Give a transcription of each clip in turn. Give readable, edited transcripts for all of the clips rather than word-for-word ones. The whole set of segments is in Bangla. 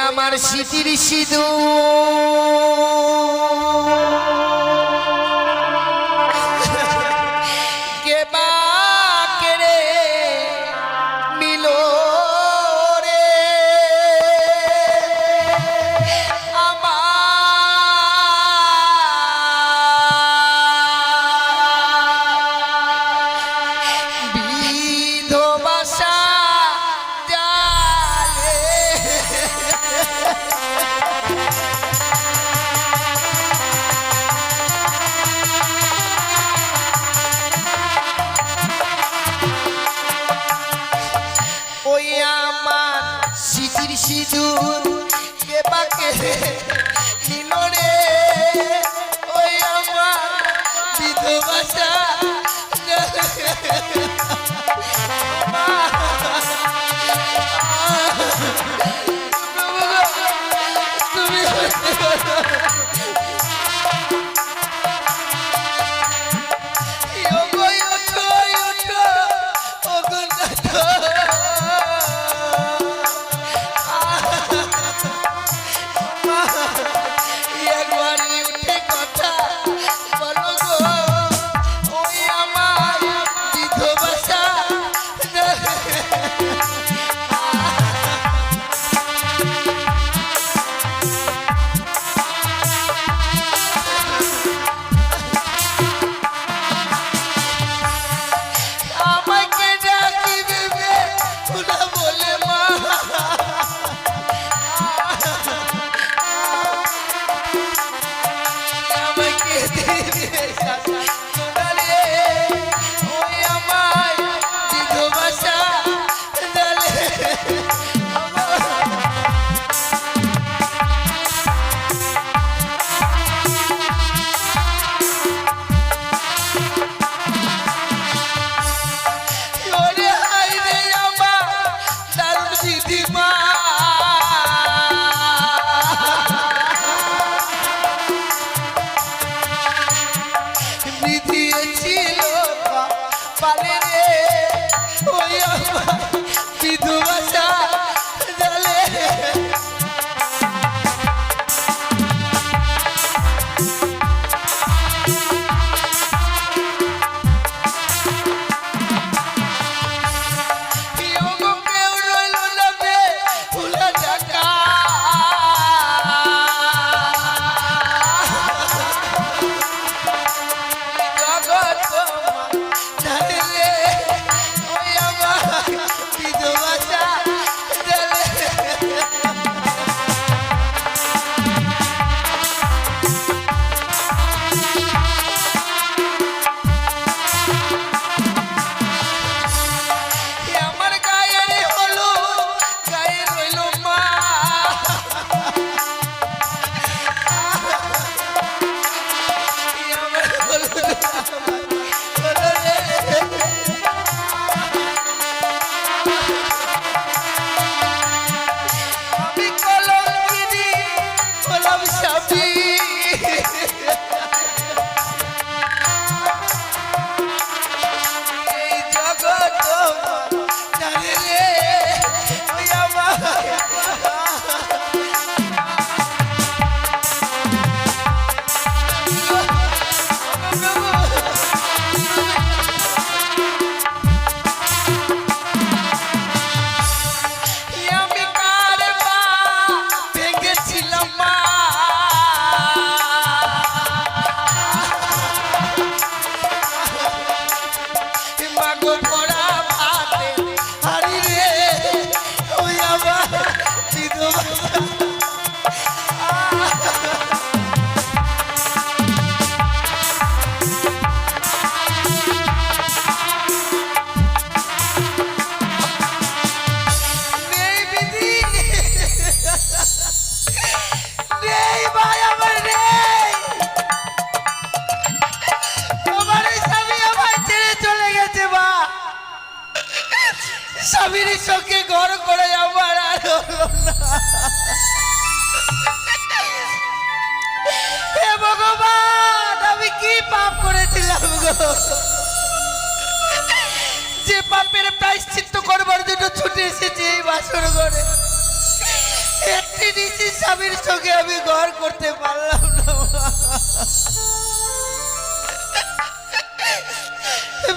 আমার স্মৃতির সিঁদুর কে বা কেড়ে নিল রে আমার বিধবাসা ওই আমার স্মৃতির সিঁদুর কে বা কেড়ে নিল রে ওই আমার বিধবাসা তুমি স্বামীর চোখে ঘর করে আমার আর হে ভগবান আমি কি পাপ করেছিলাম গো যে পাপের প্রায়শ্চিত্ত করবার জন্য ছুটে এসেছি এই বাসর ঘরে স্ত্রী নিশ্চিত স্বামীর সঙ্গে আমি ঘর করতে পারলাম না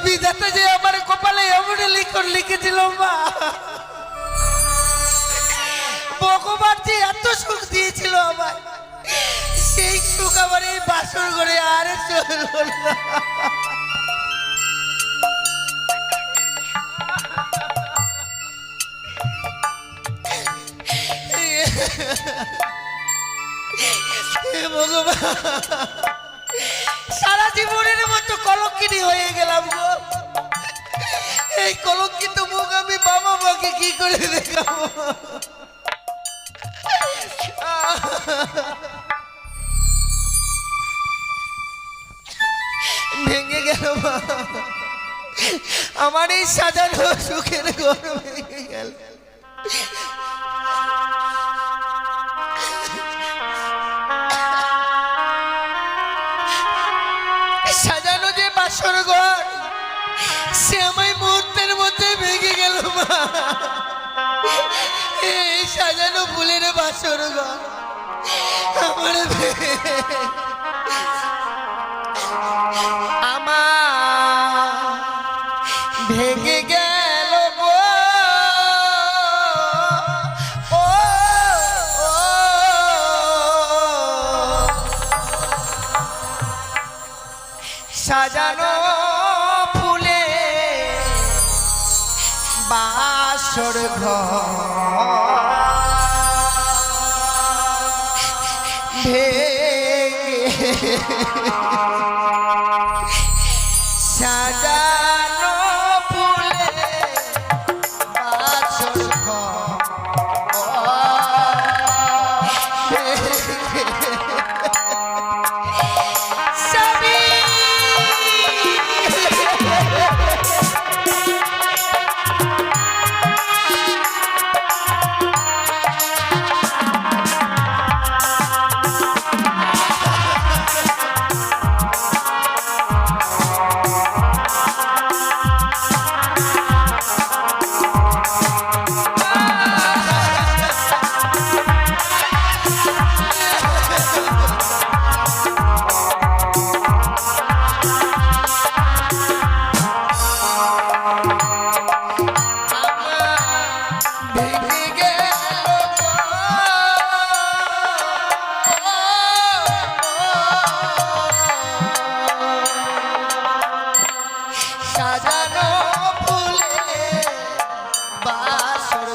বিধাতা যে আমার কপালে এমন লিখন লিখেছিল মা ভগবান যে এত সুখ দিয়েছিল আমার সেই সুখ আমার এই বাসর ঘরে আর চলল না ভগবান সারা জীবনের মতো কলঙ্কিনী হয়ে গেলাম গো এই কলঙ্কিত মুখ আমি বাবা মাকে কি করে দেখাবো ভেঙে গেল আমার এই সাজানো সুখের ঘর ভেঙে গেল সাজানো যে বাসর ঘর সে আমায় মুহূর্তের মধ্যে ভেঙে গেল মা এই সাজানো ফুলের বাসর ঘর আমার আমার ভেঙে গেল গো ও সাজানো ফুলে বাসর ঘর সাজানো ফুলে বাসর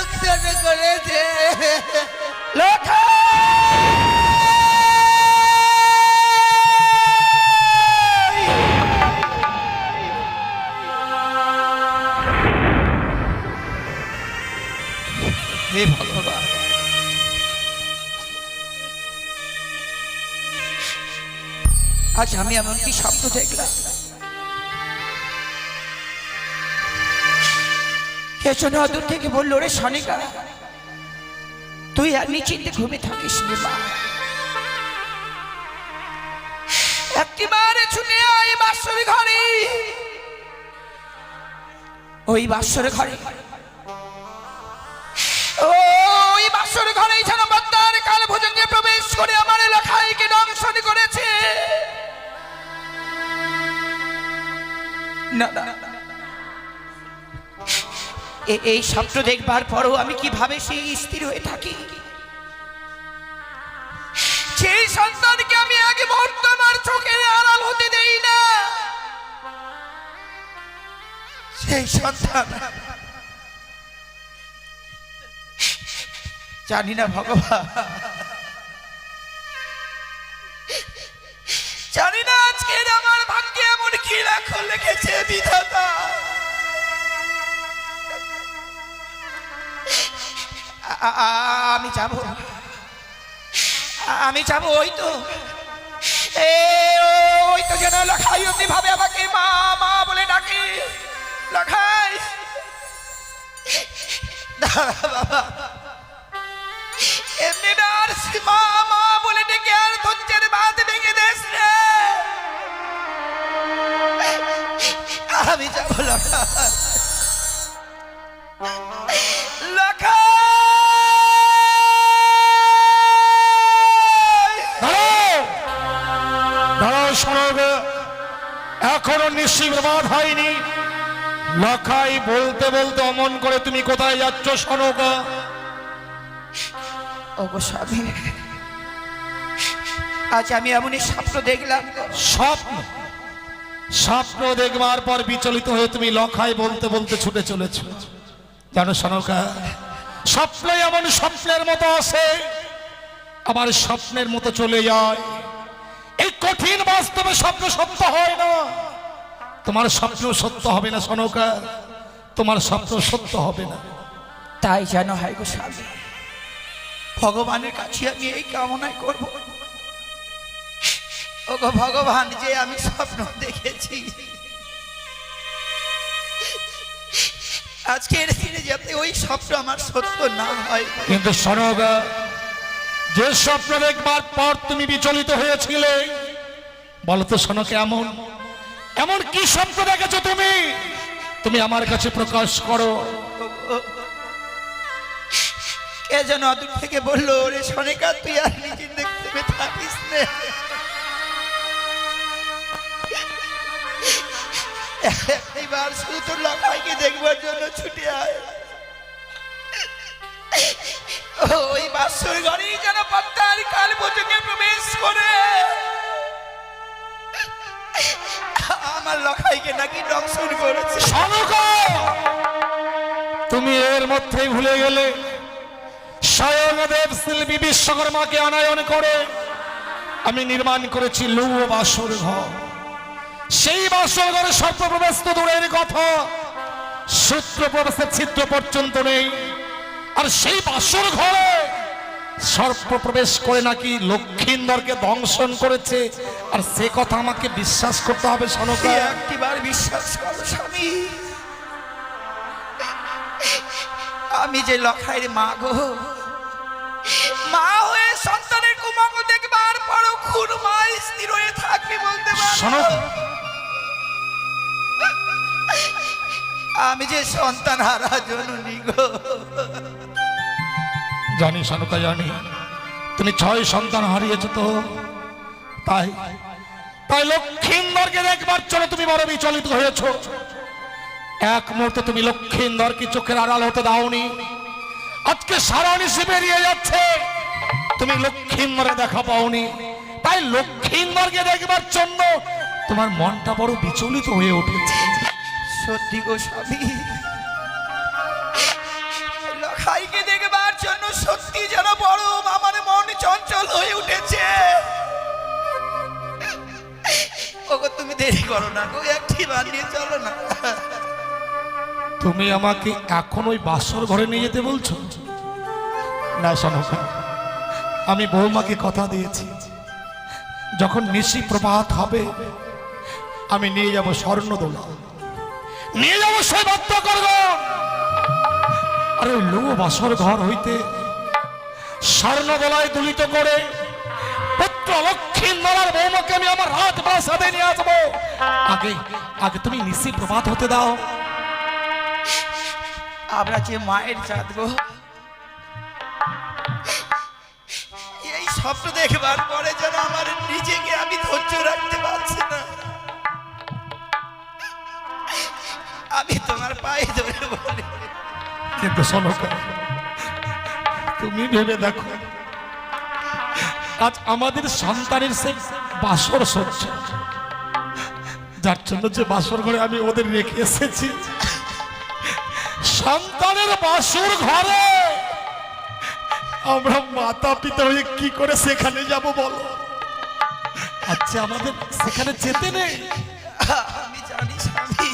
রক্ত করেছে। হে ভগবান, আজ আমি এমন কি স্বপ্ন দেখলাম? কে যেন দূর থেকে বললো, রে সনিকা, তুই আর নিশ্চিন্তে ঘুমে থাকিস রে মা, একেবারে ছুটে আয় বাসর ঘরে। ওই বাসর ঘরে, ওই বাসর ঘরেই যেন বদ্দার কাল ভুজঙ্গে প্রবেশ করে আমার এলাকাকে দংশন করেছে। না না, এই স্বপ্ন দেখবার পরও আমি কিভাবে সেই স্থির হয়ে থাকি? সেই সন্তানকে আমি আগে মুহূর্ত আমার চোখের আড়াল হতে দেই না। সেই সন্তান জানি না ভগবান, জানি না আজকে আমার ভাগ্যে এমন কি রাখো লিখেছে বিধাতা। আমি যাব ওই তো যেন লখাই অমনি ভাবে আমাকে মা মা বলে ডাকে। লখাই বাবা, এমনি আর মা মা বলে ডেকে আর ধৈর্যের বাঁধ ভেঙে দেশ রে। আমি যাব লখাই, লখাই। এখনো নিশ্চিত বাদ হয়নি। লখাই বলতে বলতে অমন করে তুমি কোথায় যাচ্ছ সনকা? ওগো স্বামী, আজ আমি এমনই স্বপ্ন দেখলাম। স্বপ্ন? স্বপ্ন দেখবার পর বিচলিত হয়ে তুমি লখাই বলতে বলতে ছুটে চলেছ। জানো সনকা, স্বপ্ন এমন স্বপ্নের মতো আসে, আবার স্বপ্নের মতো চলে যায়। এই কঠিন বাস্তবে স্বপ্ন সত্য হয় না। তোমার স্বপ্ন সত্য হবে না সনকা, তোমার স্বপ্ন সত্য হবে না। তাই যেন হয় গো স্বামী, ভগবানের কাছে আমি এই কামনাই করব। ওগো ভগবান, যে আমি স্বপ্ন দেখেছি আজকের দিনে যাতে ওই স্বপ্ন আমার সত্য না হয়। কিন্তু সনকা, যে স্বপ্ন দেখবার পর তুমি বিচলিত হয়েছিলে, বলো তো সনকা, এমন এমন কি স্বপ্ন দেখেছো তুমি? তুমি আমার কাছে প্রকাশ করো। কে যেন দূর থেকে বললো, রে সনিকা, তুই আর নিজে দেখতে থাকিস না, এইবার শুধু তোর লখাইকে দেখবার জন্য ছুটে আয়। ওই বাসর ঘরেই যেন পদ্মার কাল ভুজঙ্গে প্রবেশ করে আমার লখাইকে নাকি দংশন করেছে। সনকা, তুমি এর মধ্যেই ভুলে গেলে স্বয়ং দেব শিল্পী বিশ্বকর্মাকে আনায়ন করে আমি নির্মাণ করেছি লৌহ বাসর ঘর। সেই বাসর ঘরে সর্বপ্রবেশ তো দূরের কথা, সূত্র প্রবেশের ছিদ্র পর্যন্ত নেই। আর সেই বাসর ঘরে সর্বপ্রবেশ করে নাকি লক্ষিন্দরকে দংশন করেছে। আর সে কথা আমাকে বিশ্বাস করতে হবে সনকা। একটিবার বিশ্বাস করো স্বামী, আমি যে লখাইয়ের মা গো, মা হয়ে সন্তানের কুমঙ্গ দেখবার পরও খুন মা স্থির হয়ে থাকবে বলতে পারো। আমি যে সন্তান হারা জননী গো। জানি সনকা, জানি তুমি 6 সন্তান হারিয়েছ। তো তাই তাই লক্ষিন্দরকে দেখবার জন্য তুমি বড় বিচলিত হয়েছ। এক মুহূর্তে তুমি লক্ষিন্দরকে চোখের আড়াল হতে দাওনি। আজকে সারা নিশি বেরিয়ে যাচ্ছে, তুমি লক্ষিন্দরে দেখা পাওনি। তাই লক্ষিন্দরকে দেখবার জন্য তোমার মনটা বড় বিচলিত হয়ে উঠেছে। সত্যি গো স্বামী, লখাইকে দেখবার জন্য সত্যি যেন বড় আমার মন চঞ্চল হয়ে উঠেছে। ওগো তুমি দেরি করো না গো, একটি বার নিয়ে চলো না। তুমি আমাকে এখন ওই বাসর ঘরে নিয়ে যেতে বলছো? না সনকা, আমি বৌমাকে কথা দিয়েছি যখন নিশি প্রভাত হবে আমি নিয়ে যাব স্বর্ণদোলা, নিয়ে যাব সৈবত্য করব। আর ওই লো বাসর ঘর হইতে স্বর্ণদোলায় দুলিত করে পুত্র লক্ষ্মীন্দরের বৌমাকে আমি আমার রাত প্রাসাদে নিয়ে আসবো। আগে আগে তুমি নিশি প্রভাত হতে দাও। আমরা যে মায়ের জাত গো, এই স্বপ্ন দেখবার পরে যেন আমার নিজেকে আমি ধৈর্য রাখতে পারছি না। আমি তোমার পায়ে ধরে বলি, কিন্তু সনকা, তুমি ভেবে দেখো, আজ আমাদের সন্তানের সে বাসর সচ্ছে, যার জন্য যে বাসর ঘরে আমি ওদের রেখে এসেছি, সন্তানের বাসর ঘরে আমরা মাতা পিতা হয়ে কি করে সেখানে যাব বলো? আচ্ছা আমাদের সেখানে যেতে নেই। আমি জানি স্বামী,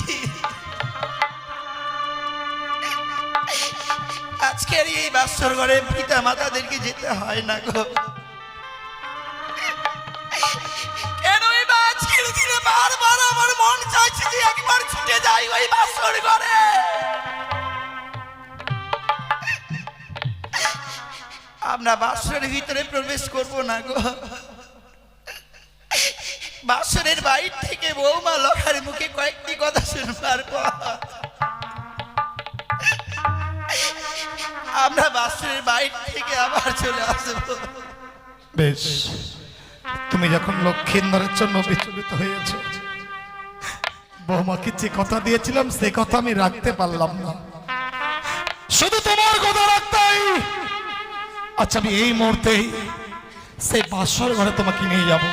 আজকের এই বাসর ঘরে পিতা মাতাদেরকে যেতে হয় না গো। কেনই বা আজকের দিনে বারবার আমার মন চাইছে যে একবার ছুটে যাই ওই বাসর ঘরে। আমরা বাসরের ভিতরে প্রবেশ করব না গো। বাসরের বাইর থেকে বৌমা লখার মুখে কয়েকটি কথা শুনবার পর আমরা বাসরের বাইর থেকে আবার চলে আসবো। বেশ, তুমি যখন লক্ষ্মীন্দরের জন্য বিচলিত হয়েছ, বৌমাকে যে কথা দিয়েছিলাম সে কথা আমি রাখতে পারলাম না, শুধু তোমার কথা রাখতাই। আচ্ছা আমি এই মুহূর্তেই সেই বাসর ঘরে তোমাকে নিয়ে যাব।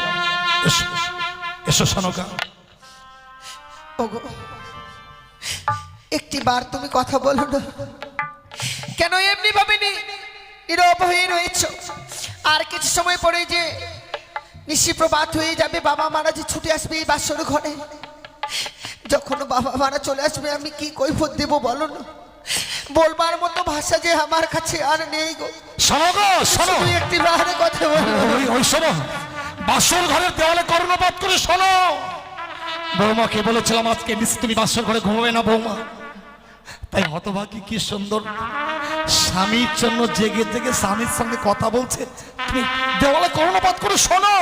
এসো এসো সনকা। ওগো, একটি বার তুমি কথা বলো না কেন? এমনি ভাবে নীরব হয়ে রয়েছ। আর কিছু সময় পরে যে নিশি প্রভাত হয়ে যাবে, বাবা মারা যে ছুটে আসবে এই বাসর ঘরে, যখন বাবা মারা চলে আসবে আমি কি কৈফত দেব বলো না? বলবার মতো ভাষা যে আমার কাছে আর নেই গো। শোনো গো, শোনো, তুই একটি বারে কথা বলো। ওই শোনো, বাসর ঘরের দেওয়ালে কর্ণপাত করে শোনো। বৌমাকে বলেছিলাম আজকে নিশ্চয় তুমি বাসর ঘরে ঘুমাবে না বৌমা, তাই হতভাগী কি সুন্দর স্বামীর জন্য জেগে জেগে স্বামীর সঙ্গে কথা বলছে, তুমি দেওয়ালে কর্ণপাত করে শোনো।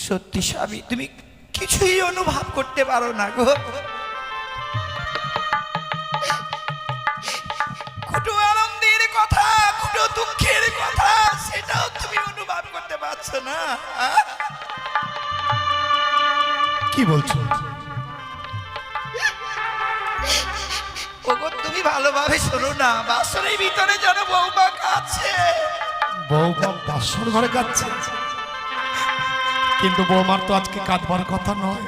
সত্যি স্বামী, তুমি কিছুই অনুভব করতে পারো না গো। কুটু আনন্দের কথা, কুটু দুঃখের কথা, সেটাও তুমি অনুভব করতে পারছো না। কি বলছো? ওগো তুমি ভালোভাবে শোনো না, বাসরের ভিতরে যেন বৌমা কাছে। বৌমা বাসর ঘরে কাঁদছে, কিন্তু বৌমার তো আজকে কাঁদবার কথা নয়,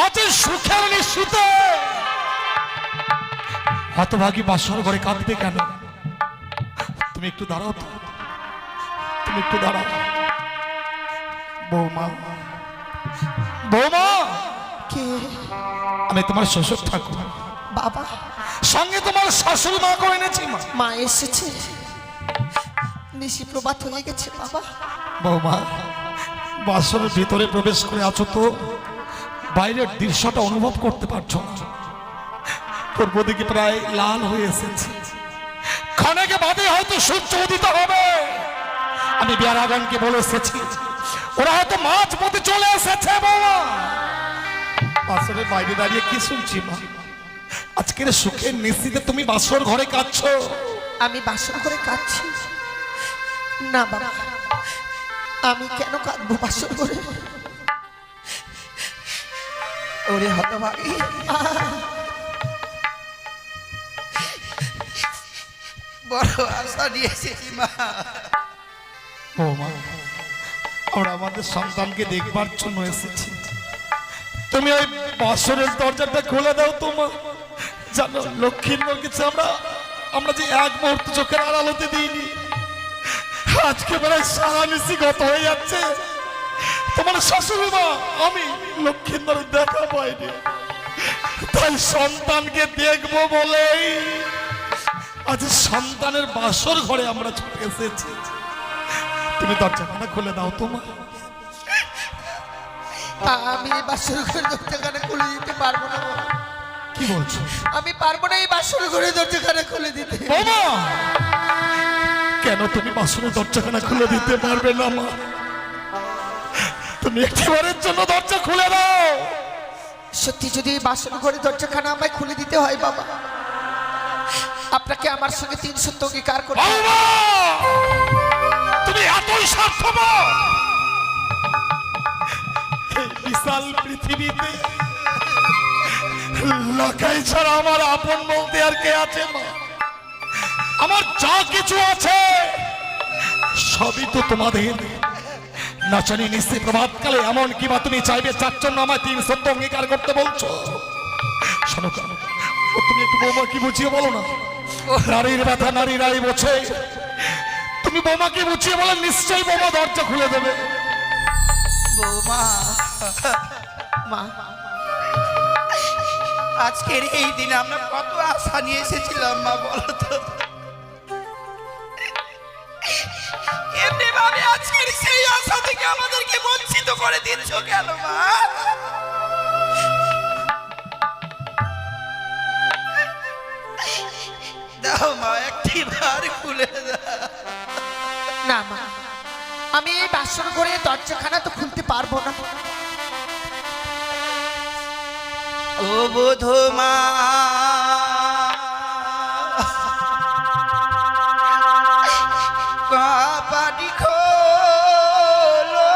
আজ সুখের নিশ্চিতে। হতভাগী বাসর ঘরে কাঁদবে কেন? তুমি একটু দাঁড়াও তো, তুমি একটু দাঁড়াও। বৌমা, বৌমা, কে? আমি তোমার শ্বশুর ঠাকুর, বাবা। সঙ্গে তোমার শাশুড়ি মা করে এনেছি। মা এসেছে, নিশি প্রভাত হয়ে গেছে বাবা। বৌমা, বাসরের ভিতরে প্রবেশ করে আছো তো বাইরের দৃশ্যটা অনুভব করতে পারছো না? পূর্ব দিকে প্রায় লাল হয়ে এসেছে, ক্ষণেকে বাদে হয়তো সূর্য উদিত হবে। আমি বিয়ারাগানকে বলে এসেছি ওরা হয়তো মাছ পথে চলে এসেছে। বৌমা, বাসরের বাইরে দাঁড়িয়ে কি শুনছি মা? আজকের সুখের নিশ্চিতে তুমি বাসর ঘরে কাঁদছো। আমি বাসর ঘরে কাঁদছি না বাবা, আমি কেন কাঁদবো বাসর ঘরে? ওরে হতভাগী, বড় আশা নিয়েছি মা। বৌমা, আমরা আমাদের সন্তানকে দেখবার জন্য এসেছি, তুমি ওই বাসরের দরজাটা খুলে দাও। তোমার জানো লক্ষ্মীর কিছু আমরা আমরা যে এক মুহূর্ত চোখের আড়ালতে দিইনি, আজকে প্রায় সারা নিশি গত হয়ে যাচ্ছে। তোমার শাশুড়ি মা আমি লক্ষ্মীন্দর দেখা পাইনি, তাই সন্তানকে দেখবো বলেই আজ সন্তানের বাসর ঘরে আমরা ছুটে এসেছি। তুমি দরজাখানা খুলে দাও তোমার। আমি এই বাসর ঘরের দরজাখানা খুলে দিতে পারবো না বাবা। কি বলছো? আমি পারবো না এই বাসর ঘরের দরজাখানা খুলে দিতে। বাবা কেন তুমি বাসরের দরজাখানা খুলে দিতে পারবে না মা? তুমি একবারের জন্য দরজা খুলে দাও। সত্যি যদি এই বাসর ঘরের দরজাখানা আমায় খুলে দিতে হয় বাবা, আপনাকে আমার সঙ্গে 3 সত্য অঙ্গীকার করতে হবে। বাবা তুমি এতই স্বার্থপর, এই বিশাল পৃথিবীতে লাখাই ছাড়া আমার আপন বলতে আর কে আছে মা? আমার যা কিছু আছে সবই তো তোমাদের। নাচানি নিশ্চয় প্রভাতকালে এমন কিবা তুমি চাইবে যার জন্য আমায় 3 সত্য অঙ্গীকার করতে বলছো? শোনো তুমি একটু বৌমা কি বুঝিয়ে বলো না। নারীর ব্যথা নারীরাই বোঝে। তুমি বৌমাকে বুঝিয়ে বলে নিশ্চয়ই বৌমা দরজা খুলে দেবে। বৌমা, মা আজকের এই দিনে আমরা কত আশা নিয়ে এসেছিলাম মা, বলো তো। এমনি ভাবে আজকের সেই আশা থেকে আমাদেরকে বঞ্চিত করে দিচ্ছ কেন মা? দাও মা, একটি বার খুলে দাও। না মা, আমি এই বাসর ঘরের দরজাখানা তো খুলতে পারবো না। ও বধূমা, কপাটি খোলো,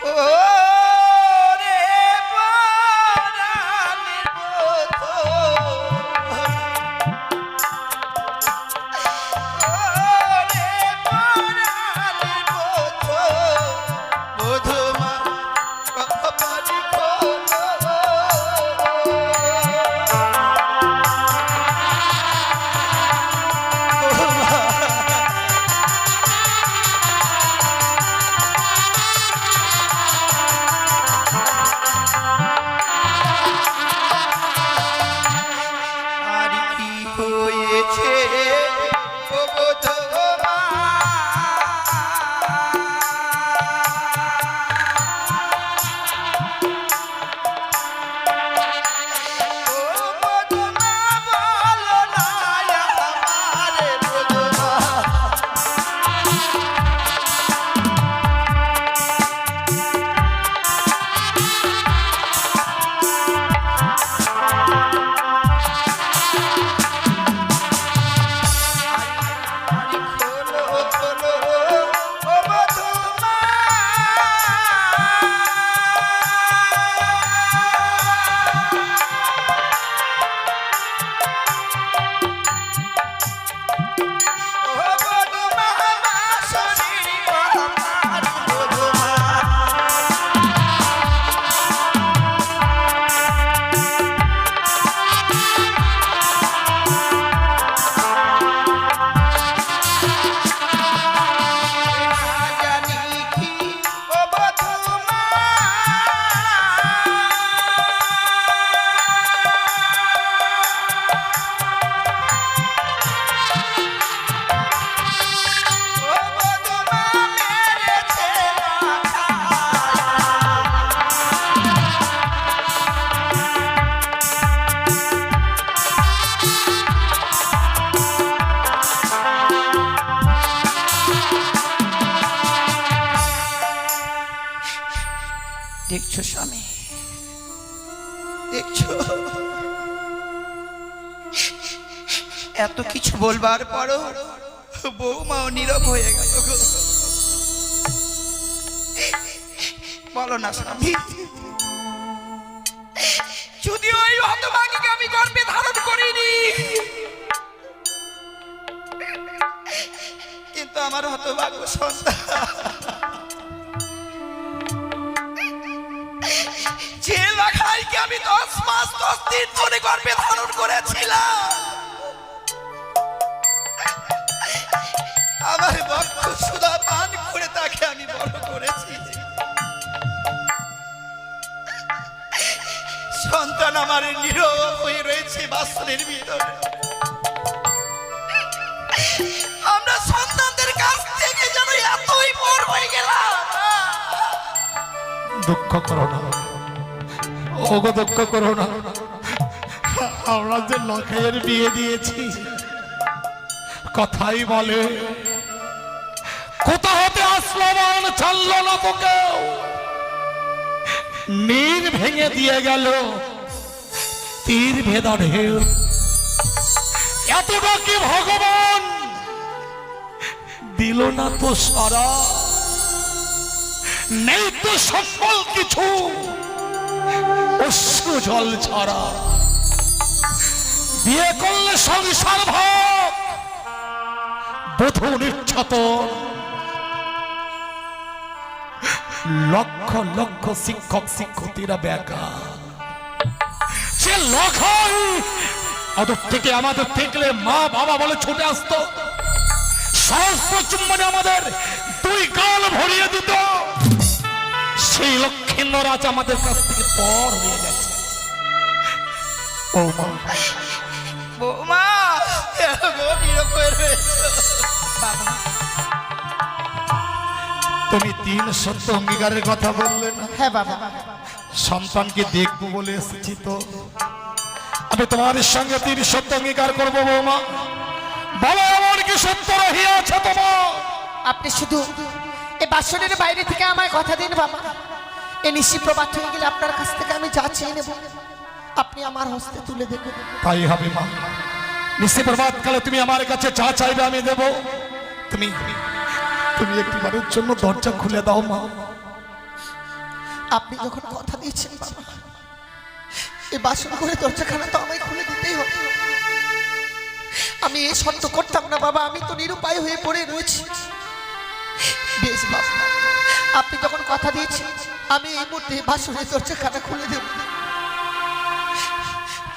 ও রে পরাণের বধূ, বধূমা কপাটি খোলো। আর কি হয়েছে ও বধূমা? ও বধূমা বলো না আমারে বধূমা। খোলো খোলো ও বধূমা, ও বধূমা বাঁশরীর আমার বধূমা। জানি কি ও বধূমা, ও বধূমা মেরেছে দেখছো স্বামী, দেখছো এত কিছু বলবার পরও বৌমাও নীরব হয়ে গেল গো। বলো না স্বামী, যদি ওই হতভাগীকে আমি গর্ভে ধারণ করিনি, কিন্তু আমার হতভাগ্য সন্তান আমি 10 মাস 10 দিন ধরে গর্ভে ধারণ করেছিলাম। আমার বক্ষ সুধা পান করে তাকে আমি বড় করেছি। সন্তান আমার নীরব হয়ে রয়েছে বাসনের ভিতরে। আমরা সন্তানদের কাছ থেকে যেন এতই পর হয়ে গেলাম। দুঃখ করো না, ওগো দুঃখ করো না। আমরা যে লখাইয়ের বিয়ে দিয়েছি, কথাই বলে কোথা হতে আসলো মান ছাড়লো না তোকে, নীর ভেঙে দিয়ে গেল তীর ভেদা ঢেউ। এতটা কি ভগবান দিল না তো সারা, নেই তো সফল কিছু অশ্রু জল ছাড়া। বিয়ে করলে সংসার ভাব, বধূ নির্যাতন, লক্ষ লক্ষ শিক্ষক শিক্ষার্থীরা বেকার। সে লখাই ওদের থেকে আমাদের দেখলে মা বাবা বলে ছুটে আসতো, সহস্র চুম্বনে আমাদের 2 গাল ভরিয়ে দিত। সেই লক্ষ্মীন্দর আজ আমাদের কাছ থেকে পর হয়ে গেছে। ও মা, বৌমা বাবা, তুমি 3 সত্য অঙ্গীকারের কথা বললে না? হ্যাঁ বাবা, সন্তানকে দেখবো বলে এসেছি, তো আমি তোমার সঙ্গে 3 সত্য অঙ্গীকার করবো। বৌমা বলো, এমন কি সত্য রহিয়াছে তোমার? আপনি শুধু এই বাসনের বাইরে থেকে আমায় কথা দিন বাবা। এই নিশি প্রবাদ হয়ে গেলে আপনার কাছ থেকে আমি যা চেয়ে নেব আপনি আমার হস্তে তুলে দেবেন। তাই হবে মা। নিশি প্রভাত কালে তুমি আমার কাছে যা চাইবে আমি দেব। তুমি তুমি একটিবারের জন্য দরজা খুলে দাও মা। আপনি যখন কথা দিয়েছেন বাবা, এই বাসন করে দরজাখানা তো আমায় খুলে দিতেই হবে। আমি এই সত্য করতাম না বাবা, আমি তো নিরুপায় হয়ে পড়ে রয়েছি। বেশ বাবা, আপনি যখন কথা দিয়েছেন আমি এই মুহূর্তে বাসনের দরজাখানা খুলে দেব।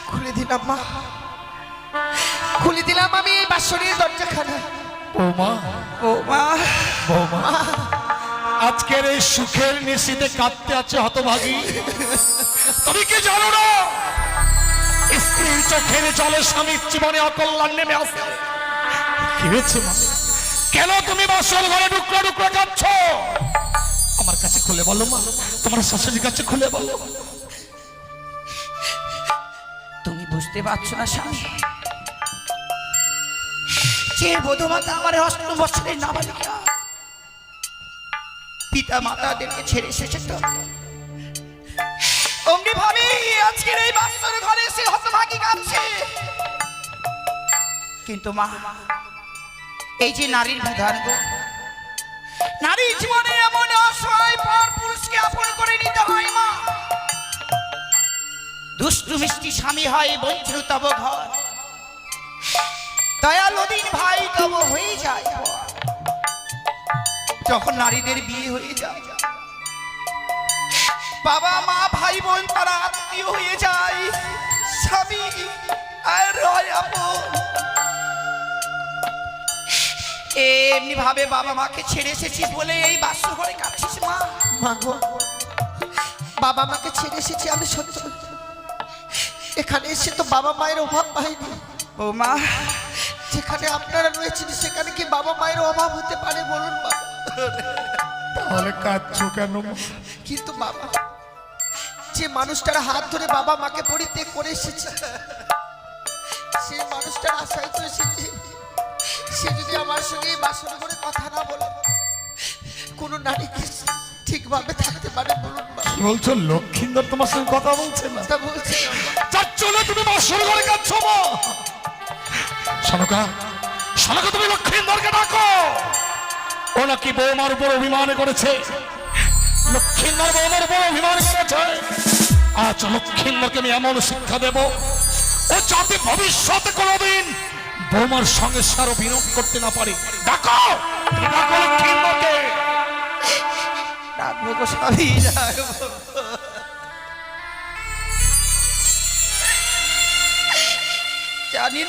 খুলে দিলাম মা, খুলে দিলাম আমি এই বাসনের দরজাখানা। বৌমা, বৌমা, বৌমা, আজকের এই সুখের নিশিতে কাঁদতে আছে হতভাগী। তুমি কি জানো না স্ত্রীর চোখের জলে স্বামীর জীবনে অকল্যাণ নেমে আসে? কি হয়েছে মা? কেন তুমি বাসর ঘরে টুকরো টুকরো কাঁদছ? আমার কাছে খুলে বলো মা, তোমার শাশুড়ির কাছে খুলে বলো। তুমি বুঝতে পারছো না স্বামী, যে বধূমাতা আমার 8 বছরের নাবালিকা পিতা মাতাদেরকে ছেড়ে এসেছে, তো অমনি ভাবে আজকের এই বাচ্চার ঘরে এসে হতভাগী কাঁদছে। কিন্তু মা, এই যে নারীর বিধান গো, নারীর জীবনে এমন অসহায় পর পুরুষকে আপন করে নিতে হয় মা। দুষ্টু মিষ্টি স্বামী হয় বঞ্চিত তব ঘর, দয়ালুদিন ভাই তব হয়ে যায়। যখন নারীদের বিয়ে হয়ে যায়, বাবা মা ভাই বোন তারা আত্মীয় হয়ে যায়, স্বামী আর হয় আপন। এমনি ভাবে বাবা মাকে ছেড়ে এসেছিস বলে এই বাসর ঘরে কাঁদছিস মা। মা গো, বাবা মাকে ছেড়ে এসেছি আমি সত্য, এখানে এসে তো বাবা মায়ের অভাব পাইনি। ও মা, যেখানে আপনারা রয়েছেন সেখানে কি বাবা মায়ের অভাব হতে পারে বলুন বাবা? তাহলে কাঁদছো কেন? কিন্তু বাবা, যে মানুষটার হাত ধরে বাবা মাকে পরিত্যাগ করে এসেছে, সেই মানুষটার আশায় তো এসেছে। সে যদি আমার সঙ্গে এই বাসন করে কথা না বলে, কোনো নারী কি ঠিকভাবে থাকতে পারে বলুন বাবা? কি বলছো? লক্ষ্মীন্দর তোমার সঙ্গে কথা বলছে না? তা বলছি না বাবা। যাচ্ছ না তুমি বাসর ঘরে কাঁদছো মা? সনকা, সনকা, তুমি লক্ষ্মীন্দরকে ডাকো। ও নাকি বৌমার উপর অভিমান করেছে। লক্ষ্মীন্দর বৌমার উপর অভিমান করেছে। আজ লক্ষ্মীন্দরকে আমি এমন শিক্ষা দেব, ও যাতে ভবিষ্যতে কোনোদিন বৌমার সঙ্গে সারো বিনোদ করতে না পারে। ডাকো, তুমি ডাকো লক্ষ্মীন্দরকে। ডাকবো গো স্বামী, ডাকবো। জানি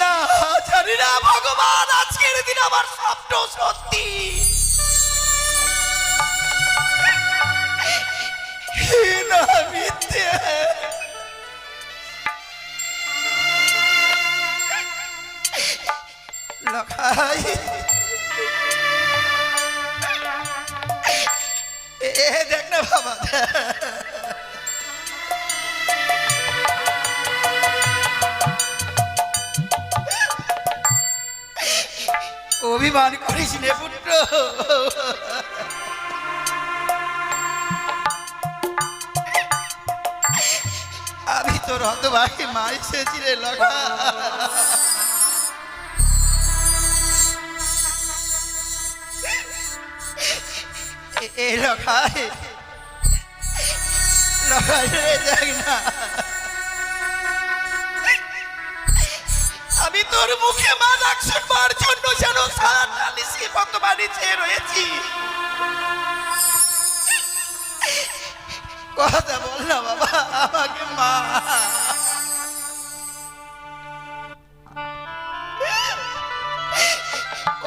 না ভগবান, আজকের দিন আমার স্বপ্ন সত্যি না মিথ্যে। লখাই দেখ না বাবা, অভিমান করিস নে পুত্র। আমি তোর হতভাগী মা এসেছি রে লগা। এই লগাই লগাই রে, দেখ না আমি তোর মুখে মা ডাক শুনবার জন্য যেন সারাটা নিশি বর্তমানে চেয়ে রয়েছি। কথা বল না বাবা, আমাকে মা।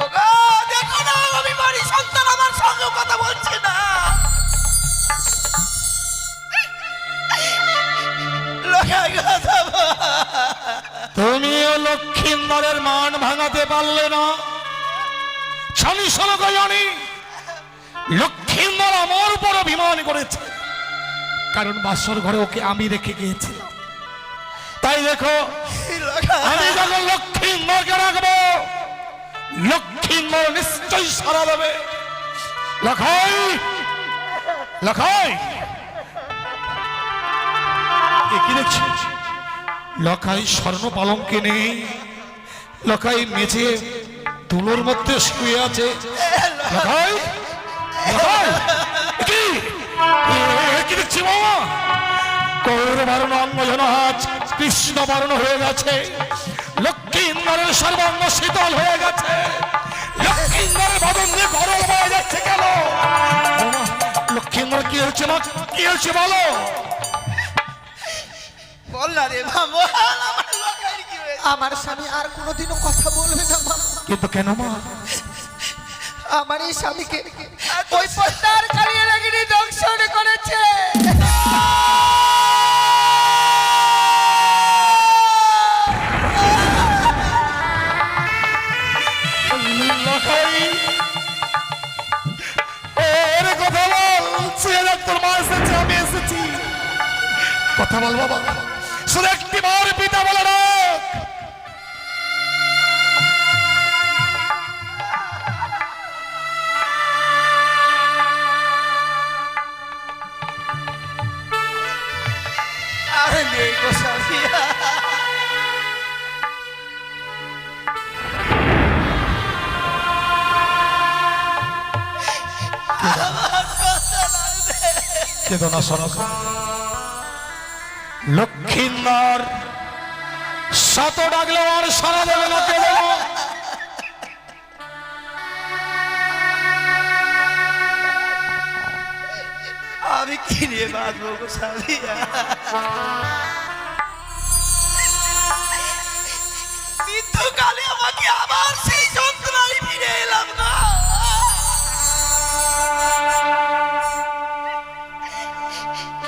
ওগো দেখো না, আমি বাড়ি সন্তান আমার সঙ্গে কথা বলছে না। লোকাই কথা বল। তুমিও লক্ষ্মীন্দরের মান ভাঙাতে পারলে না। স্বামী সনকা জানি লক্ষ্মীন্দর আমার উপর অভিমান করেছে, কারণ বাসর ঘরে ওকে আমি রেখে গিয়েছিলাম। তাই দেখো, আমি যখন লক্ষ্মীন্দরকে রাখবো, লক্ষ্মীন্দর নিশ্চয়ই সারা দেবে। লখাই লখাই, কি দেখছিস? লখাই স্বর্ণ পালঙ্কে নেই, লখাই মেঝে তুলোর মধ্যে শুয়ে আছে। লখাই লখাই, কি দেখছি বাবা? কৌরবারণ অঙ্গ যেন আজ কৃষ্ণ বর্ণ হয়ে গেছে, লক্ষ্মীন্দরের সর্বাঙ্গ শীতল হয়ে গেছে, লক্ষ্মীন্দরের বদন দিয়ে গরম হয়ে যাচ্ছে কেন? লক্ষ্মীন্দর কি হয়েছে মা, কি হয়েছে বলো? বল না রে মা, বল আমার লখাইয়ের কি হয়েছে? আমার স্বামী আর কোনোদিনও কথা বলবে না মা। কিন্তু কেন মা? আমার এই স্বামীকে ওই পদ্মার কালিয়া লাগিনি দংশন করেছে। কথা বল, তোর মা এসেছে, আমি এসেছি, কথা বল বাবা, শুধু একটি বার পিতা বলে রাখ। আরে নেই গো স্বামী, কেদনা সনক। লক্ষ্মীন্দর শত ডাকলেও আর সারা দেবে না। কেন? আমি কি নিয়ে বাঁচবো গো স্বামী? মৃত্যুকালে আমাকে আবার সেই যন্ত্রণায় ফিরে এলাম না।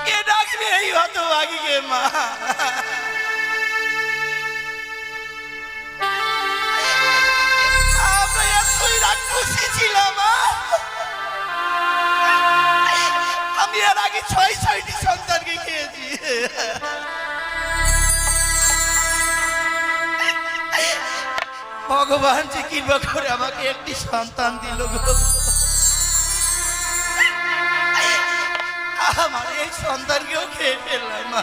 কে ডাকবে এই হতভাগীকে মা? আমরা এতই রাক্ষসী ছিলাম, আমি এর আগে 6-6টি সন্তানকে খেয়েছি। ভগবান যে কৃপা করে আমাকে একটি সন্তান দিল গো। আমার এই সন্তানকেও খেয়ে ফেললাম মা।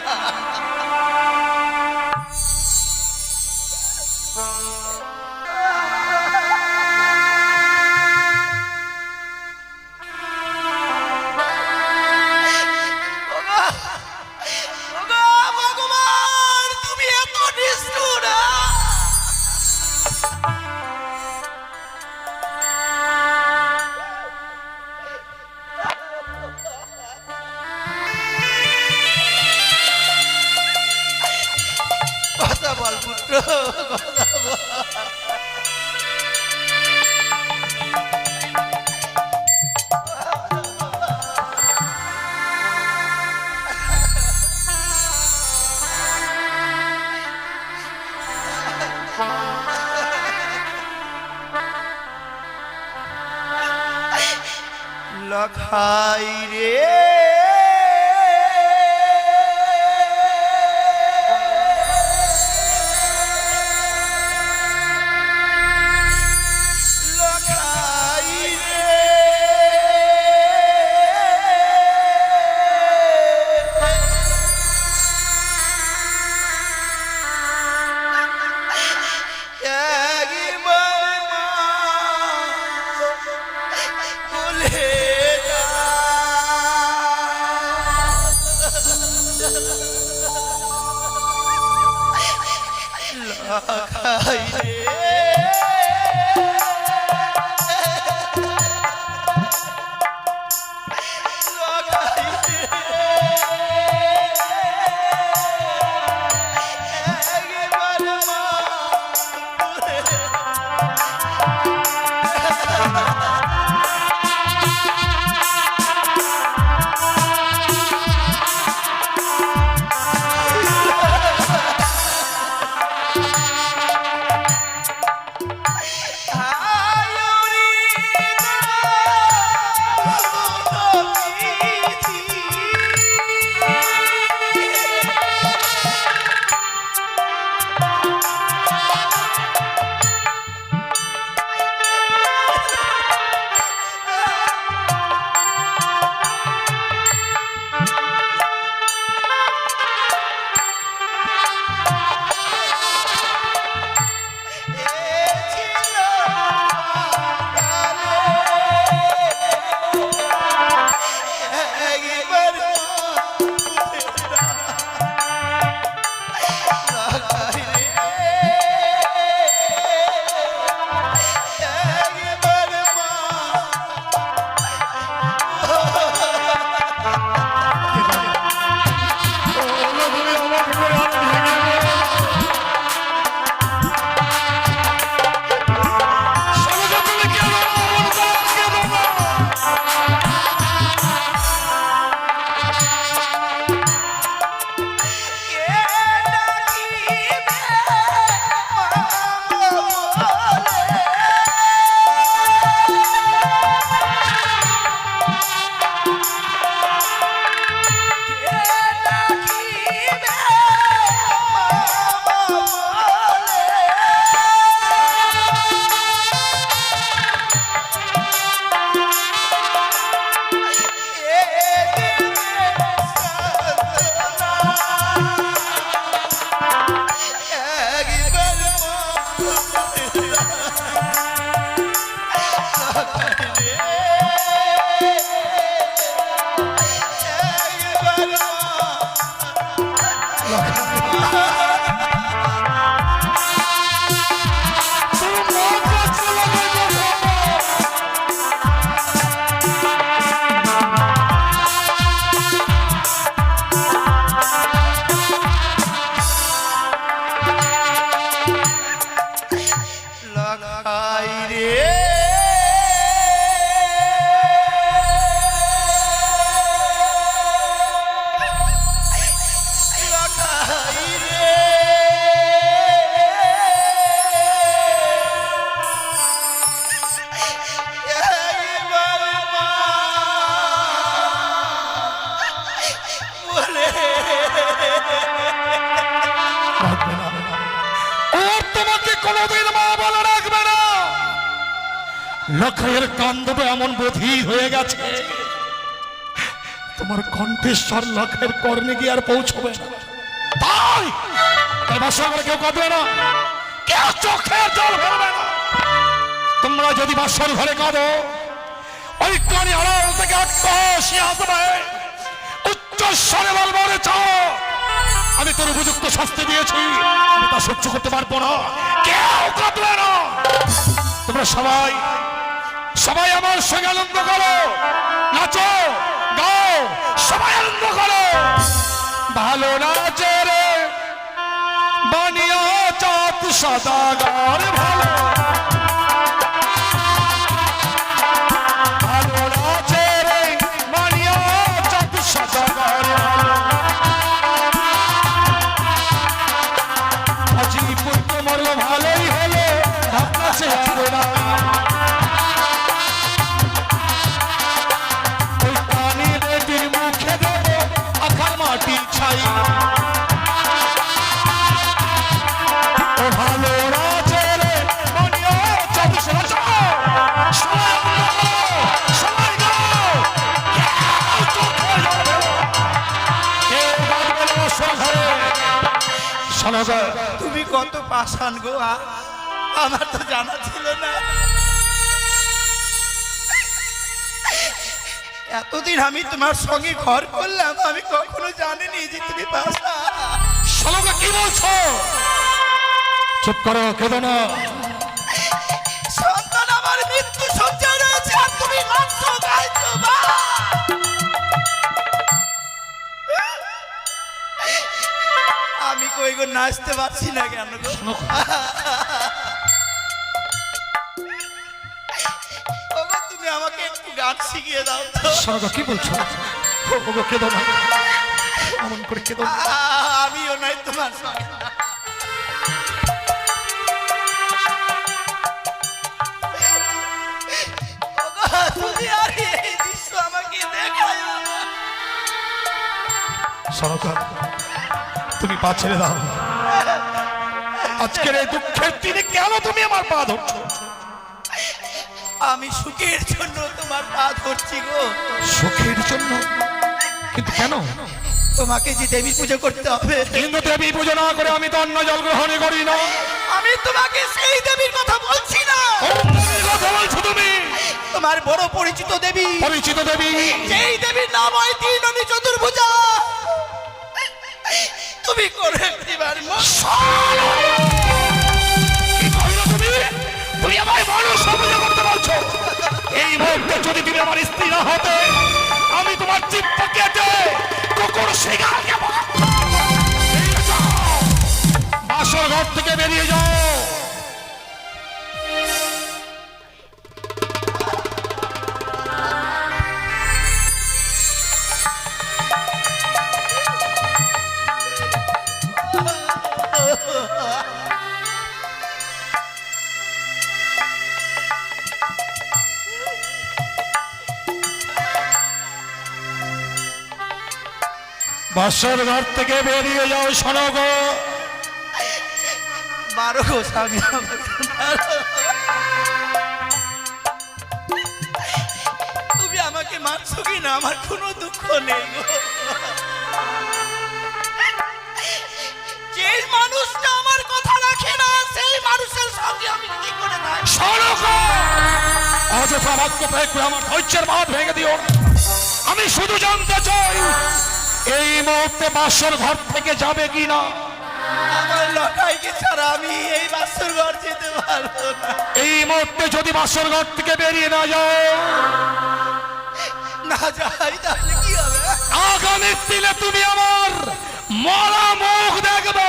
ভগবান তুমি এত নিষ্ঠুর! কথা বল পুত্র, কথা লখাই রে লখাই রে একবার মা বলে যা। লখাই রে লখাই রে একবার মা বলে লখাই রে লখাই রে একবার মা বলে ওর তোমাকে কোনোদিন মা বলে রাখবে না। লখাইয়ের কান্দবে এমন বধির হয়ে গেছে, তোমার কণ্ঠেশ্বর লখাইয়ের কর্ণে গিয়ে আর পৌঁছবে না। তাই তাই বাসর ঘরে কেউ কাঁদবে না, কেউ চোখের জল ফেলবে না। তোমরা যদি বাসর ঘরে কাঁদো, ওই কানে আড়াল থেকে আত্মহাসি আসবে, উচ্চ স্বরে বলবো রে চাও আমি তোর উপযুক্ত শাস্তি দিয়েছি, আমি তা সহ্য করতে পারবো না। কেউ কাঁদবে না। তোমরা সবাই সবাই আমার সঙ্গে আনন্দ করো, নাচো গাও, সবাই আনন্দ করো। ভালো নাচে রে বানিয়া চাঁদ সদাগর, ভালো ভালো নাচে রে বানিয়া চাঁদ সদাগর, আজি পুত্র মরল ভালোই হলো, ভাবনা সে আর না। শোনো গো, তুমি কত পাষাণ গো, আমার তো জানা ছিল না। এতদিন আমি তোমার সঙ্গে ঘর করলাম, আমি কখনো জানিনি যে তুমি পাষাণ। শোনো গো, কি বলছো? চুপ করো, কেঁদো না। সন্তান আমার মৃত্যু সজ্জায় রয়েছে আর তুমি নাচছো গাইছো মা। আমি কই গো নাচতে পারছি না কেন গো? শোনো গো, ওগো তুমি আমাকে একটু গান শিখিয়ে দাও তো। শোনো গো, কি বলছো? ও গো, কেঁদো না, এমন করে কেঁদো না। আমিও নাই তোমার সঙ্গে। ওগো, তুমি আর এই দৃশ্য আমাকে দেখায়ো না। শোনো গো, তুমি পা ছেড়ে দাও। আজকের এই দুঃখের দিনে কেন তুমি আমার পা ধরছো? আমি সুখের জন্য তোমার পা ধরছি গো। সুখের জন্য? কিন্তু কেন? তোমাকে যে দেবী পুজো করতে হবে, কিন্তু দেবী পুজো না করে আমি তো অন্ন জল গ্রহণ করি না। আমি তোমাকে সেই দেবীর কথা বলছি না। কোন দেবীর কথা বলছো তুমি? তোমার বড় পরিচিত দেবী, পরিচিত দেবী? যেই দেবীর নাম হয় তিননি চতুর্ভুজা। তুমি করে দিবার কি কইলো তুমি? তুমি আমায় মানুষ পুজো করতে বলছো? এই মুহূর্তে যদি তুমি আমার স্ত্রী না হতে, আমি তোমার জিহ্বা কেটে কুকুর শিকারকে বাসর ঘর থেকে বেরিয়ে যাও। বাসর ঘর থেকে বেরিয়ে যাও। শোনো গো, মারো গো স্বামী আমাকে মারো। তুমি আমাকে মারছো কি না, আমার কোনো দুঃখ নেই গো। যে মানুষটা আমার কথা রাখে না, সেই মানুষের সঙ্গে আমি কি করে থাকি? শোনো গো, অযথা বাক্য প্রয়োগ করে আমার ধৈর্যের বাঁধ ভেঙে দিও না। আমি শুধু জানতে চাই, এই মুহূর্তে বাসর ঘর থেকে যাবে কি না? আমার লটাইকে ছাড়া আমি এই বাসর ঘর যেতে পারবো না। এই মুহূর্তে যদি বাসর ঘর থেকে বেরিয়ে না যাও, না যাই তাহলে কি হবে? আগামী দিনে তুমি আমার মরা মুখ দেখবে।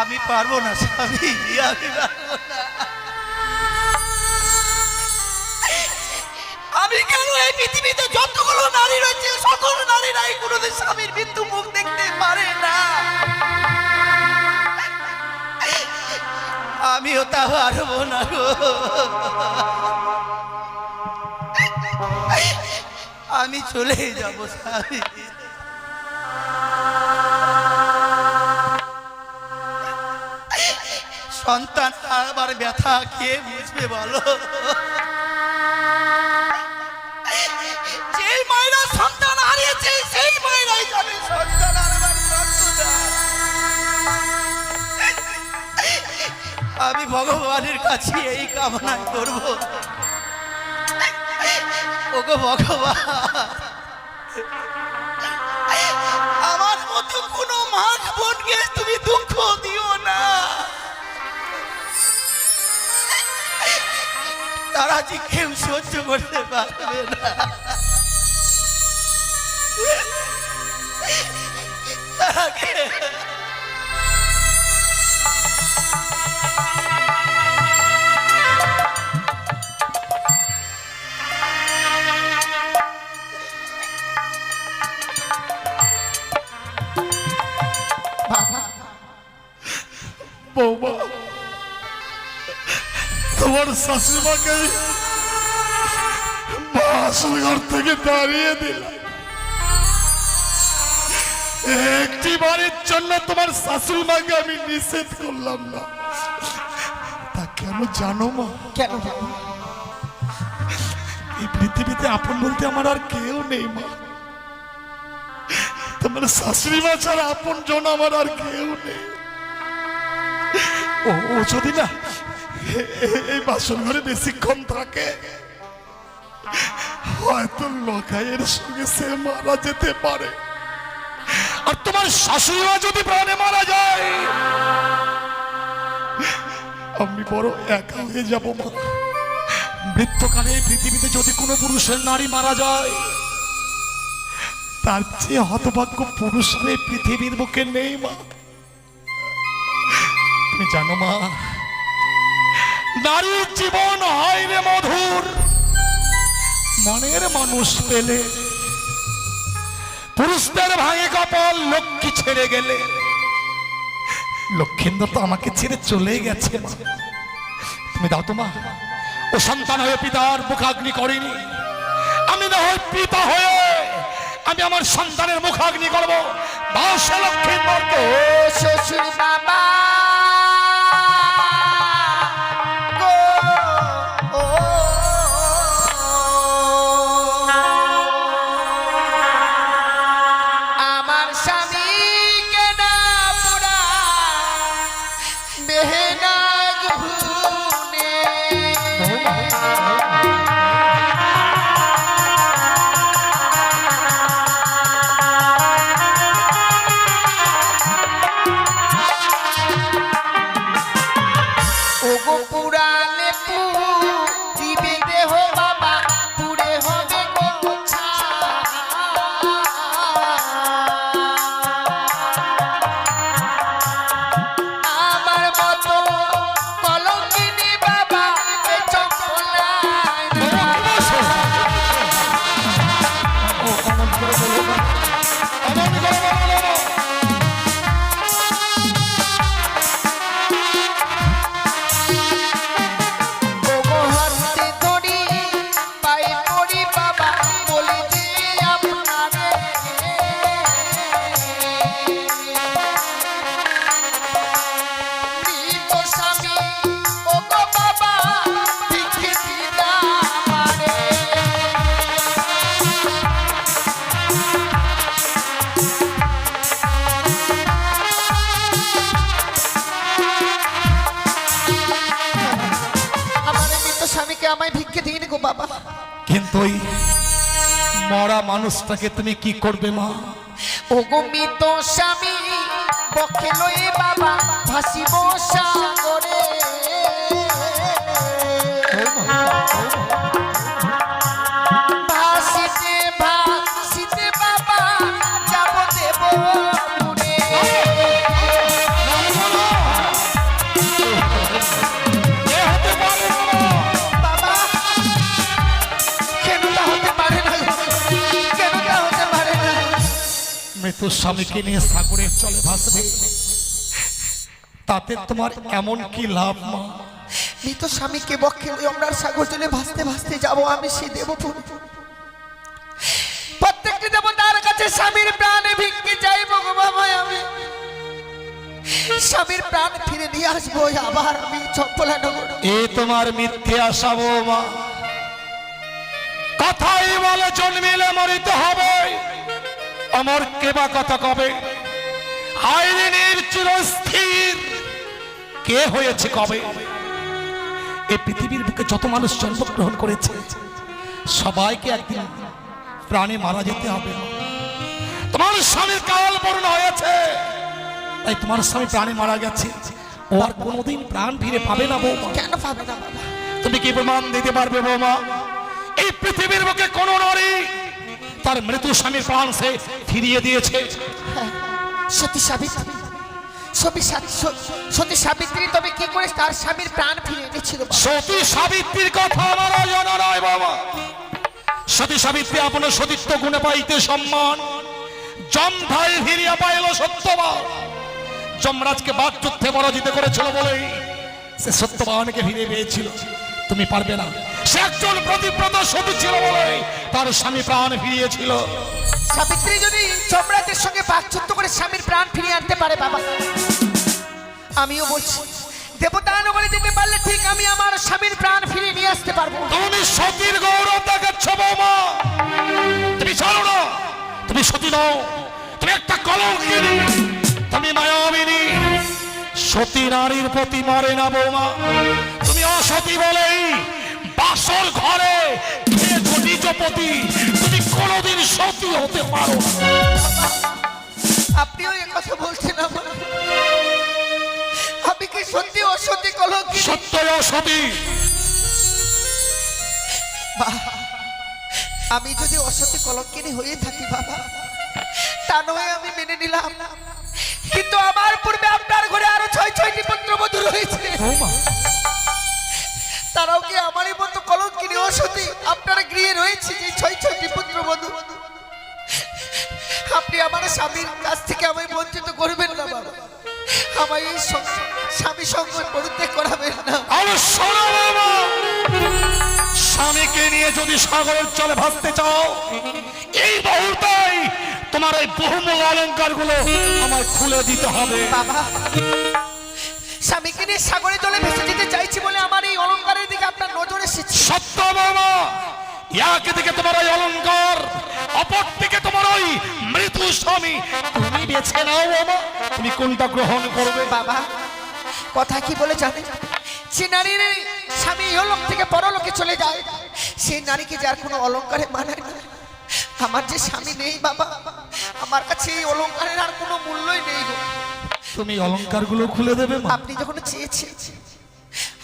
আমি পারবো না স্বামী, আমি পারবো না। আমি কেন এই পৃথিবীতে যতগুলো নারী রয়েছে, সকল নারীরাই কোনোদিন স্বামীর মৃত্যু মুখ দেখতে পারে না। আমিও তা পারবো না গো। আমি চলে যাবো স্বামী। সন্তান আবার ব্যথা কে বুঝবে বলো? যেই মায়েরা সন্তান হারিয়েছে, সেই মায়েরাই জানে সন্তান হারাবার যন্ত্রণা। আমি ভগবানের কাছে এই কামনা করব, ওগো ভগবান, আমার মতো কোনো মা বোনকে তুমি দুঃখ দিও না। তারা যে কেউ সহ্য করতে পারবে না। তাকে বৌমা, তোমার শাশুড়িমাকে বাসর ঘর থেকে দাঁড়িয়ে দিলাম। একটি বারের জন্য তোমার শাশুড়িমাকে আমি নিষেধ করলাম না। তা কেন জানো মা? কেন? এই পৃথিবীতে আপন বলতে আমার আর কেউ নেই মা। তোমার শাশুড়িমা ছাড়া আপন জন আমার আর কেউ নেই। ও যদি না এই বাসন ঘরে বেশিক্ষণ থাকে, হয়তো লখাইয়ের সঙ্গে সে মারা যেতে পারে। আর তোমার শাশুড়িমা যদি প্রাণে মারা যায়, আমি বড় একা হয়ে যাব মা। মৃত্যুকালে পৃথিবীতে যদি কোনো পুরুষের নারী মারা যায়, তার চেয়ে হতভাগ্য পুরুষ হয়ে পৃথিবীর বুকে নেই মা। তুমি জানো মা, নারীর জীবন হয় রে মধুর মনের মানুষ পেলে। পুরুষদের ভাঙে কপাল লক্ষ্মী ছেড়ে গেলে। লক্ষ্মীন্দর তো আমাকে ছেড়ে চলে গেছে মা। তুমি দাও তো মা, ও সন্তান হয়ে পিতার মুখাগ্নি করেনি, আমি না হয় পিতা হয়ে আমি আমার সন্তানের মুখাগ্নি করবো। বাসে লক্ষ্মীন্দরকে। ও শ্বশুর বাবা গো, ও আমার স্বামীকে না পুরা বেহেনাগ ভুনে। ওগো পুরালে পুরিবে দেহ বাবা, পুরে হবে গো ছাই। আমার মতো কলঙ্কিনী বাবা এ চপলায় না। ওগো হাতে ধরি পায়ে পড়ি বাবা, বলি যে আপনারে মৃত স্বামী ওগো বাবা ভিক্ষে দিদা আমারে। আমার মৃত স্বামীকে আমায় ভিক্ষে দিন গো বাবা। কিন্তু ওই মরা মানুষটাকে তুমি কি করবে মা? ওগো মৃত স্বামী বক্ষে লয়ে বাবা ভাসিব সাগরে। ভাসিতে ভাসিতে বাবা যাব দেব পুরে। বাবা কেন তা হতে পারে না, কেন তা হতে পারে না? মৃত্যু স্বামীকে নিয়ে সাগরের চলে ভাসবে, তাতে তোমার এমন কি লাভ মা? মৃত স্বামীকে বক্ষে লয়ে আমরা সাগর জলে ভাসতে ভাসতে যাবো আমি সে দেবপুর। প্রত্যেকটি দেবতার কাছে স্বামীর প্রাণে ভিক্ষে চাইবো গো বাবা। আমি স্বামীর প্রাণ ফিরে নিয়ে আসবো আবার আমি চম্পলা নগর। এ তোমার মিথ্যে আশা মা। কথাই বলে জন্মিলে মরিতে হবে, আমার কেবা কথা কবে? আইনের চিরস্থির কে হয়েছে কবে? এই পৃথিবীর বুকে যত মানুষ জন্মগ্রহণ করেছে সবাইকে একদিন প্রাণে মারা যেতে হবে। তোমার স্বামীর কাল পূর্ণ হয়েছে, তাই তোমার স্বামী প্রাণে মারা গেছে, ও আর কোনোদিন প্রাণ ফিরে পাবে না বৌমা। কেন পাবে না বাবা? তুমি কি প্রমাণ দিতে পারবে বৌমা? এই পৃথিবীর বুকে কোন নারী তার মৃত্যু স্বামীর প্রাণ সে ফিরিয়ে দিয়েছে? হ্যাঁ, সতী সাবিত্রী, সতী সাবিত্রী তবে কি করে তার স্বামীর প্রাণ ফিরে এনেছিল? সতী সাবিত্রীর কথা আমার জানা নয় বাবা। সতী সাবিত্রী আপনার সতীত্ব গুণে পাইতে সম্মান, জম ভাই ফিরিয়া পাইল সত্যবান। যমরাজকে বাদ যুদ্ধে পরাজিত করেছিল বলেই সে সত্যবানকে ফিরে পেয়েছিল। তুমি পারবে না। সে একজন প্রতিব্রত সতী ছিল বলেই তার স্বামী প্রাণ ফিরিয়েছিল। সাবিত্রী যদি যমরাজের সঙ্গে বাকযুদ্ধ করে স্বামীর প্রাণ ফিরিয়ে আনতে পারে বাবা, আমিও বলছি দেবতা নগরে যেতে পারলে ঠিক আমি আমার স্বামীর প্রাণ ফিরিয়ে নিয়ে আসতে পারবো। তুমি সতীর গৌরব দেখাচ্ছ বৌমা। তুমি জানো না তুমি সতী নও, তুমি একটা কলঙ্কিনী, তুমি মায়াবিনী। সতী নারীর প্রতি মরে না বৌমা। তুমি অসতী বলেই বাসর ঘরে নিজপতি, তুমি কোনোদিন সতী হতে পারো না। আপনিও এই কথা বলছেন আমার? আমি কি সত্যি অসতী কলঙ্কিনী? সত্যই অসতী। আমি যদি অসতী কলঙ্কিনী হয়ে থাকি বাবা, তা নয় আমি মেনে নিলাম, কিন্তু আমার পূর্বে আপনার ঘরে আরো 6টি পুত্রবধূ রয়েছে। তারাও কি আমারই মতো কলঙ্কিনী অসতী? আপনার গৃহে রয়েছে যে 6টি পুত্রবধূ। আপনি আমার স্বামীর কাছ থেকে আমায় বঞ্চিত করবেন না বাবা, আমায় এই স্বামী সঙ্গ পরিত্যাগ করাবেন না। স্বামীকে নিয়ে যদি সাগরের জলে ভাসতে চাও, এই মুহূর্তেই তোমার এই বহুমূল্য অলংকার গুলো আমায় খুলে দিতে হবে। বাবা, স্বামীকে নিয়ে সাগরে জলে ভেসে যেতে চাইছি বলে আমার এই অলংকারের দিকে আপনার নজর এসেছে। সত্য বাবা, একদিকে তোমার ওই অলংকার, অপর দিকে তোমার ওই মৃত্যু স্বামী। তুমি বেছে নাও বাবা, তুমি কোনটা গ্রহণ করবে। বাবা, কথা কি বলে জানেন, যে নারীর স্বামী ইহলোক থেকে পরলোকে চলে যায়, সেই নারীকে যার কোনো অলংকারে মানায় না। আমার যে স্বামী নেই বাবা, আমার কাছে এই অলংকারের আর কোনো মূল্যই নেই গো। তুমি অলংকার গুলো খুলে দেবে মা? আপনি যখন চেয়েছেন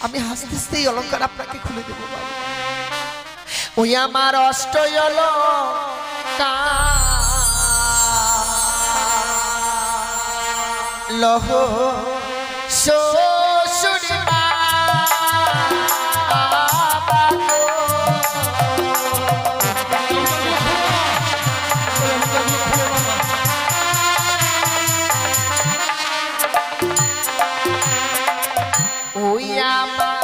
আমি হাসতে হাসতে এই অলংকার আপনাকে খুলে দেবো বাবা। ওই আমার লহ শ্বশুরি মা, ওই আমার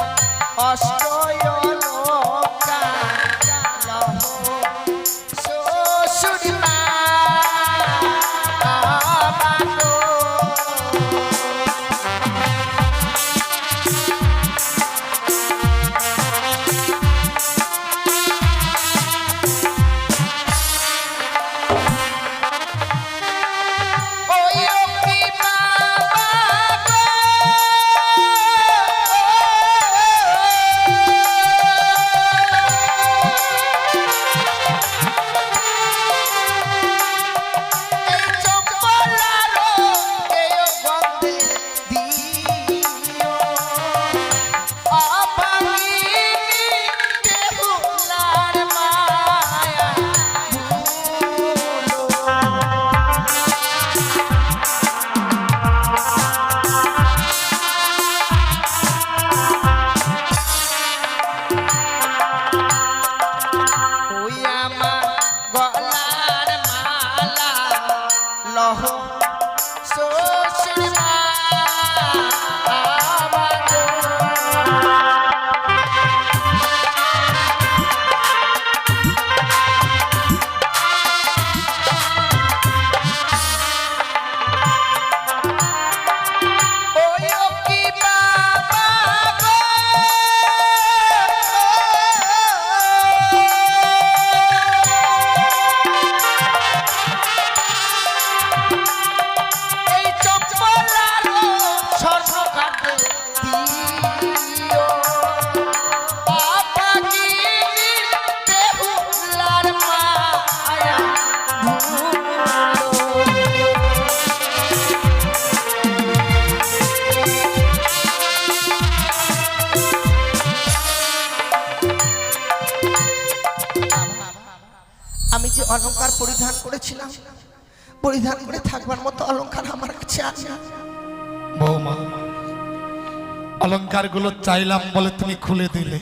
শ্বশুরি মা, আমি যে অলংকার পরিধান করেছিলাম, পরিধান করে থাকবার মতো অলংকার আমার কাছে আছে। বৌমা, অলংকার গুলো চাইলাম বলে তুমি খুলে দিলে।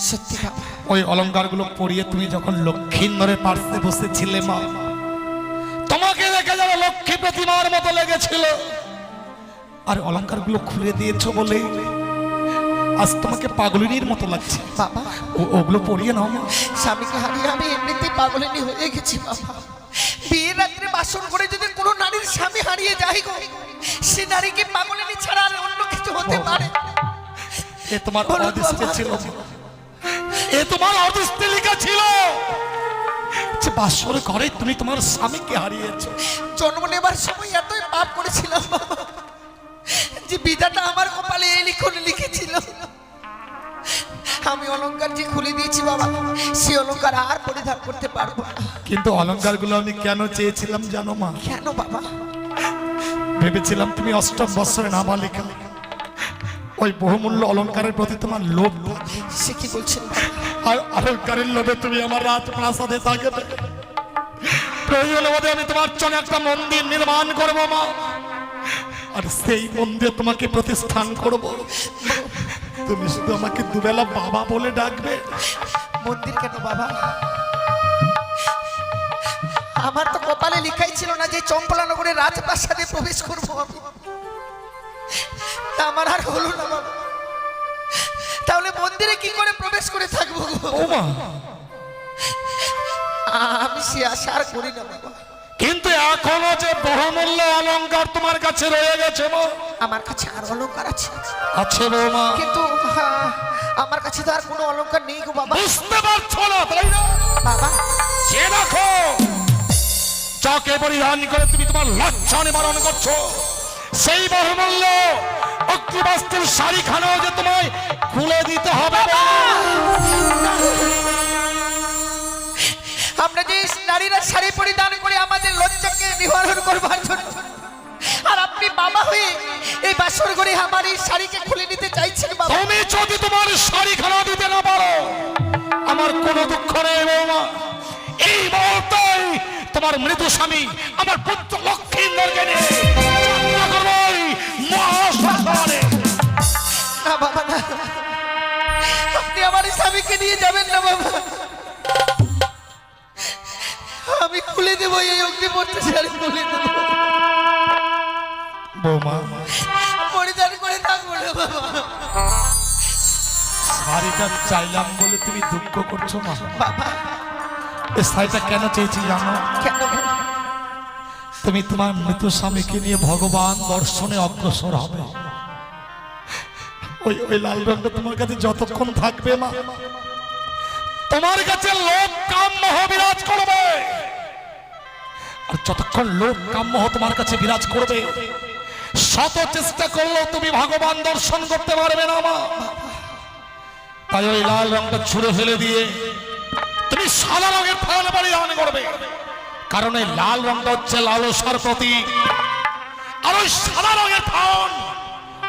সত্যি বাবা, ওই অলংকার গুলো পরিয়ে তুমি যখন লক্ষ্মীন্দরের পার্শ্বে বসেছিলে মা, তোমাকে দেখে যারা লক্ষ্মী প্রতিমার মতো লেগেছিল। আর অলংকারগুলো খুলে দিয়েছো বলে আজ তোমাকে পাগলিনীর মতো লাগছে। বাবা ওগুলো পরিয়ে নাও মা। স্বামীকে হারিয়ে আমি এমনিতেই পাগলিনী হয়ে গেছি বাবা। বিয়ের রাত্রে বাসর করে যদি কোনো নারীর স্বামী হারিয়ে যায় গো, সে নারীকে পাগলিনী ছাড়া আর অন্য কিছু হতে পারে? এ তোমার বলো অদৃষ্টে বাবা। ছিল, এ তোমার অদৃষ্টে লেখা ছিল যে বাসর ঘরে তুমি তোমার স্বামীকে হারিয়েছো। জন্ম নেবার সময় এতই পাপ করেছিলাম বাবা, যে বিধাতা আমার কপালে এই লিখন লিখেছিল। আমি অলংকার যে খুলে দিয়েছি বাবা, সে অলংকার আর পরিধান করতে পারবো না। কিন্তু অলংকারগুলো আমি কেন চেয়েছিলাম জানো মা? কেন বাবা? ভেবেছিলাম তুমি অষ্টম বৎসরে নাবালিকা, ওই বহুমূল্য অলংকারের প্রতি তোমার লোভ। সে কি বলছেন বাবা? আর অলংকারের লোভে তুমি আমার রাজপ্রাসাদে থাকবে। প্রয়োজন বোধে আমি তোমার জন্য একটা মন্দির নির্মাণ করবো মা, আর সেই মন্দিরে তোমাকে প্রতিষ্ঠান করব। তুমি শুধু আমাকে দুবেলা বাবা বলে ডাকবে। মন্দির কেন বাবা? আমার তো কপালে লেখাই ছিল না যে চম্পলানগরের রাজপ্রাসাদে প্রবেশ করবো আমি। তা আমার আর হলো না বাবা। তাহলে মন্দিরে কি করে প্রবেশ করে থাকবো গো? ও মা, আমি সে আশা আর করি না বাবা। কিন্তু এখনো যে বহুমূল্য অলংকার তোমার কাছে রয়ে গেছে মা। আমার কাছে আর অলংকার আছে, আছে বৌমা, কিন্তু আমার কাছে তো আর কোনো অলংকার নেই গো বাবা। বুঝতে পারছো না তাই না বাবা সে দেখো, যাকে পরিধান করে তুমি তোমার লজ্জা নিবারণ করছো, সেই বহুমূল্য অগ্নিবস্ত্রের শাড়িখানাও যে তোমায় খুলে দিতে হবে। আমরা যে নারীরা শাড়ি পরিধান করে আমাদের লজ্জাকে নিবারণ করবার জন্য, আর আপনি বাবা হয়ে এই বাসর ঘরে আমার এই শাড়িকে খুলে নিতে চাইছেন বাবা। তুমি যদি তোমার শাড়িখানা দিতে না পারো, আমার কোনো দুঃখ নেই বৌমা। এই মুহূর্তে তোমার মৃত স্বামী আমার পুত্র লক্ষ্মীন্দরকে নিয়ে যাত্রা করবো এই মহাশ্মশানে। না বাবা না, আপনি আমার স্বামীকে নিয়ে যাবেন না বাবা। আমি খুলে দেবো এই অগ্নিপত্র শাড়ি, খুলে দেবো। বৌমা, পরিধান করে থাকবো না বাবা। শাড়িটা চাইলাম বলে তুমি দুঃখ করছো না বাবা এই শাড়িটা কেন চেয়েছি জানো? কেন? তুমি তোমার মৃত স্বামীকে নিয়ে ভগবান দর্শনে অগ্রসর হবে। ওই ওই লাল রঙটা তোমার কাছে যতক্ষণ থাকবে মা, তোমার কাছে লোভ কাম মোহ বিরাজ করবে। আর যতক্ষণ লোভ কাম মোহ তোমার কাছে বিরাজ করবে, শত চেষ্টা করলেও তুমি ভগবান দর্শন করতে পারবে না মা। তাই ওই লাল রঙটা ছুঁড়ে ফেলে দিয়ে তুমি সাদা রঙের থান পরিধান করবে। কারণ এই লাল রঙটা হচ্ছে লালসার প্রতীক, আর ওই সাদা রঙের থান,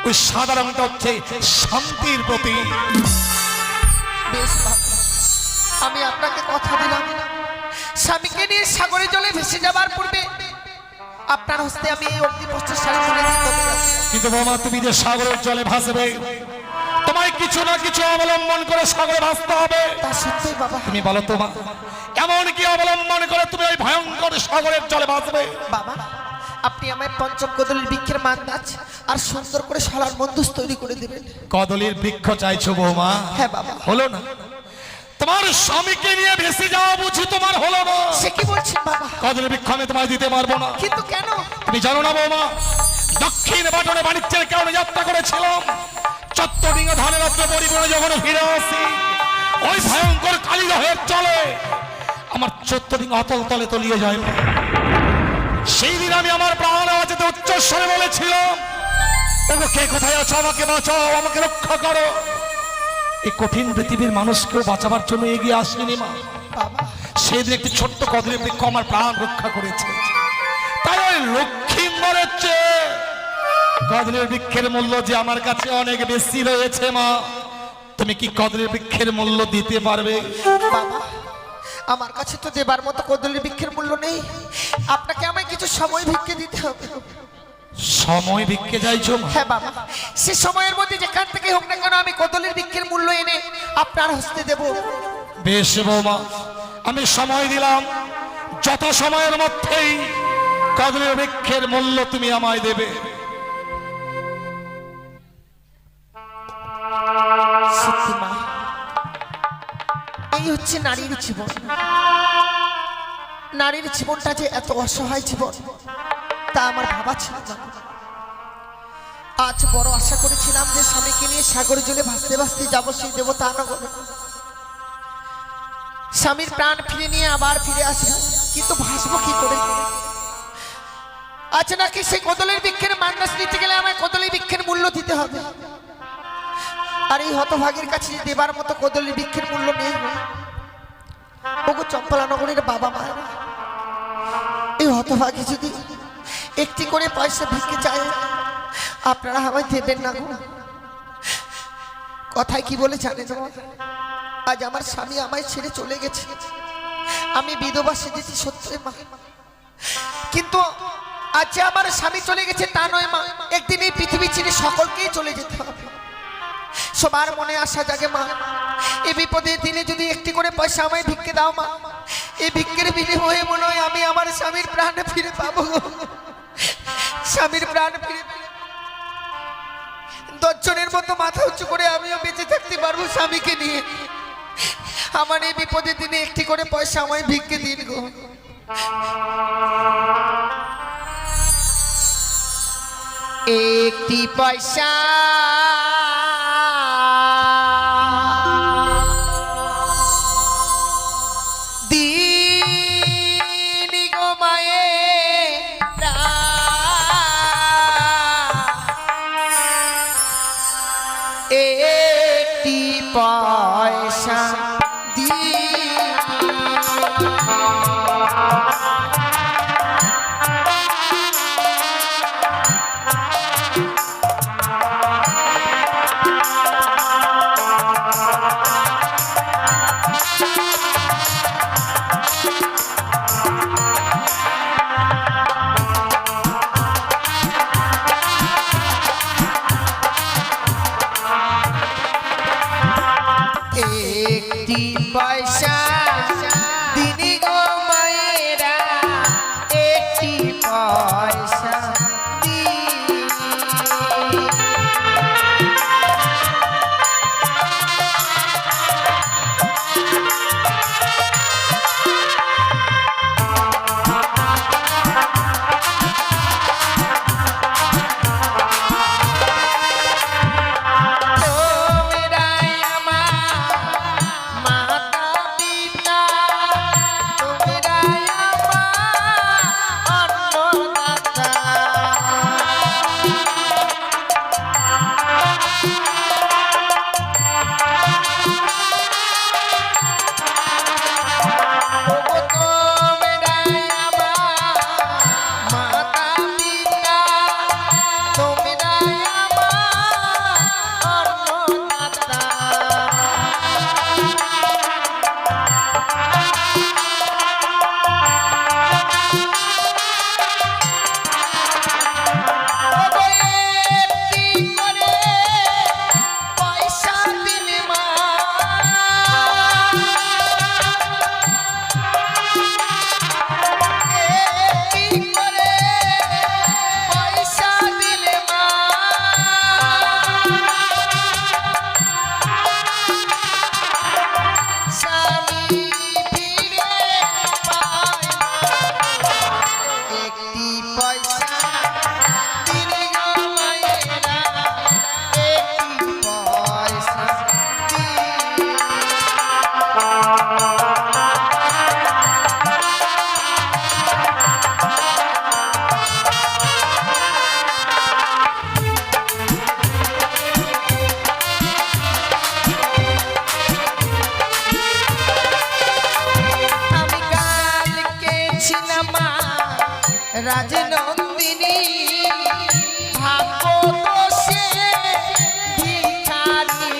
ওই সাদা রঙটা হচ্ছে শান্তির প্রতীক। বেশ বাবা, আমি আপনাকে কথা দিলাম, স্বামীকে নিয়ে সাগরে জলে ভেসে যাবার পূর্বে আপনার হস্তে আমি এই অগ্নিপত্রের শাড়ি তুলে দিতে হবে। কিন্তু বাবা, তুমি যে সাগরের জলে ভাসবে, তোমায় কিছু না কিছু অবলম্বন করে সাগরে ভাসতে হবে। তা সত্যই বাবা। তুমি বলো তো মা, এমন কি অবলম্বন করে তুমি ওই ভয়ঙ্কর সাগরের জলে ভাসবে? বাবা আপনি আমার পঞ্চম কদলীর বৃক্ষের মান্দাজ আর সুন্দর করে সালার মন্দুস তৈরি করে দেবেন। কদলীর বৃক্ষ চাইছো বৌমা? হ্যাঁ বাবা। হলো না? তোমার স্বামীকে নিয়ে ভেসে যাওয়া বুঝি তোমার হলো না? সে কি বলছেন বাবা? কদলীর বৃক্ষ আমি তোমায় দিতে পারবো না। কিন্তু কেন? তুমি জানো না বৌমা, দক্ষিণ বাটনে বাণিজ্যের কারণে যাত্রা করেছিলাম, চত্বরিঙ্গ ধানের রাত্রে পরিপূর্ণ যখন ফিরে আসি, ওই ভয়ঙ্কর কালীদহের চলে আমার চত্বরিঙ্গ অতল তলে তলিয়ে যায়। সেই দিন আমি আমার প্রাণ আওয়াজে উচ্চস্বরে বলেছিলাম, ওগো কে কোথায় আছো, আমাকে বাঁচাও, আমাকে রক্ষা করো। এই কঠিন পৃথিবীর মানুষকেও বাঁচাবার জন্য এগিয়ে আসেনি মা। বাবা সেদিন একটি ছোট্ট কদলীর বৃক্ষ আমার প্রাণ রক্ষা করেছে। তাই ওই লক্ষ্মীন্দরের চেয়ে কদলীর বৃক্ষের মূল্য যে আমার কাছে অনেক বেশি রয়েছে মা। তুমি কি কদলীর বৃক্ষের মূল্য দিতে পারবে? বাবা আমার কাছে তো দেবার মতো কদলীর বৃক্ষের মূল্য নেই, আপনাকে আমায় কিছু সময় ভিক্ষে দিতে হবে। সময় ভিক্ষে চাইছো মা? হ্যাঁ বাবা, সে সময়ের মধ্যে যেখান থেকে হোক না কেন আমি কদলীর বৃক্ষের মূল্য এনে আপনার হস্তে দেব। বেশ বৌমা, আমি সময় দিলাম, যত সময়ের মধ্যেই কদলীর বৃক্ষের মূল্য তুমি আমায় দেবে। সত্যি মা, এই হচ্ছে নারীর জীবন। নারীর জীবনটা যে এত অসহায় জীবন তা আমার ভাবা ছিল না। আজ বড় আশা করেছিলাম যে স্বামীকে নিয়ে সাগর জলে ভাসতে ভাসতে যাবো সেই দেবতা নগরে, স্বামীর প্রাণ ফিরে নিয়ে আবার ফিরে আসবো, কিন্তু ভাসবো কি করে? আজ নাকি সেই কদলের বৃক্ষের মান্নাস নিতে গেলে আমায় কদলের বৃক্ষের মূল্য দিতে হবে। আর এই হতভাগের কাছে দেবার মতো কদলের বৃক্ষের মূল্য নেই। ওগো চম্পলা নগরের বাবা মা, এই হতভাগী যদি একটি করে পয়সা ভিক্ষে চায় আপনারা আমায় দেবেন না গো। কথায় কি বলে জানেন? আজ আমার স্বামী আমায় ছেড়ে চলে গেছে, আমি বিধবা সেজেছি সত্যি মা, কিন্তু আজ যে আমার স্বামী চলে গেছে তা নয় মা, একদিন এই পৃথিবী ছেড়ে সকলকেই চলে যেতে হবে। সবার মনে আশা জাগে মা, এই বিপদের দিনে যদি একটি করে পয়সা আমায় ভিক্ষে দাও মা, এই ভিক্ষের বিনিময়ে মনে হয় আমি আমার স্বামীর প্রাণ ফিরে পাবো। স্বামীর প্রাণ ফিরে 10 জনের মতো মাথা উঁচু করে আমিও বেঁচে থাকতে পারবো স্বামীকে নিয়ে। আমার এই বিপদের দিনে একটি করে পয়সা আমায় ভিক্ষে দিন গো। একটি পয়সা দিন গো মায়েরা, একটি পয়সা একটি পয়সা দিন গো মায়েরা, একটি পয়সা রাজনন্দিনী ভাগ্য দোষে ভিখারি,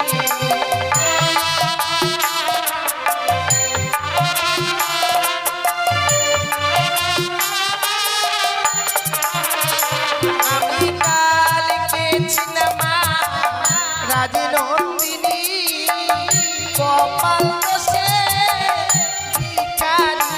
আমি কালকে ছিলাম রাজনন্দিনী কপাল দোষে ভিখারি।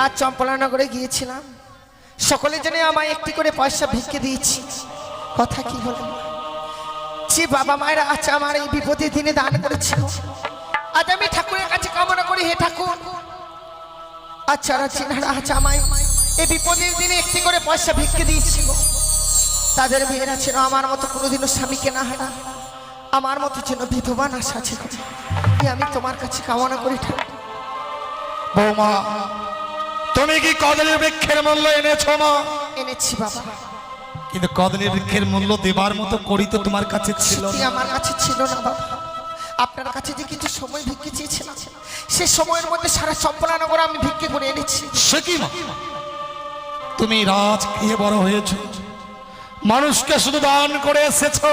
আজ চম্পলানগরে গিয়েছিলাম, সকলের জন্য আমায় একটি করে পয়সা ভিক্ষে দিয়েছি। কথা কি হলো, যে বাবা মায়েরা আজ আমার এই বিপদের দিনে দান করেছিল, আজ আমি ঠাকুরের কাছে কামনা করি, হে ঠাকুর আজ যারা চেনারা আজ আমায় এই বিপদের দিনে একটি করে পয়সা ভিক্ষে দিয়েছিল, তাদের মেয়েরা ছিল আমার মতো কোনোদিনও স্বামীকে না হারা, আমার মতো যেন বিধবা না সাজে। আমি তোমার কাছে কামনা করি ঠাকুর। বৌমা, তুমি কি কদলী বৃক্ষের মূল্য এনেছো মা? এনেছি বাবা, কিন্তু কদলী বৃক্ষের মূল্য দেবার মতো করি তো তোমার কাছে ছিল সত্যি না। আমার কাছে ছিল না বাবা। আপনার কাছে যে কিছু সময় ভিক্ষে চেয়েছিলাম, সে সময়ের মধ্যে সারা চম্পলানগর আমি ভিক্ষে করে এনেছি। সে কি মা, তুমি রাজ খেয়ে বড় হয়েছো, মানুষকে শুধু দান করে এসেছো,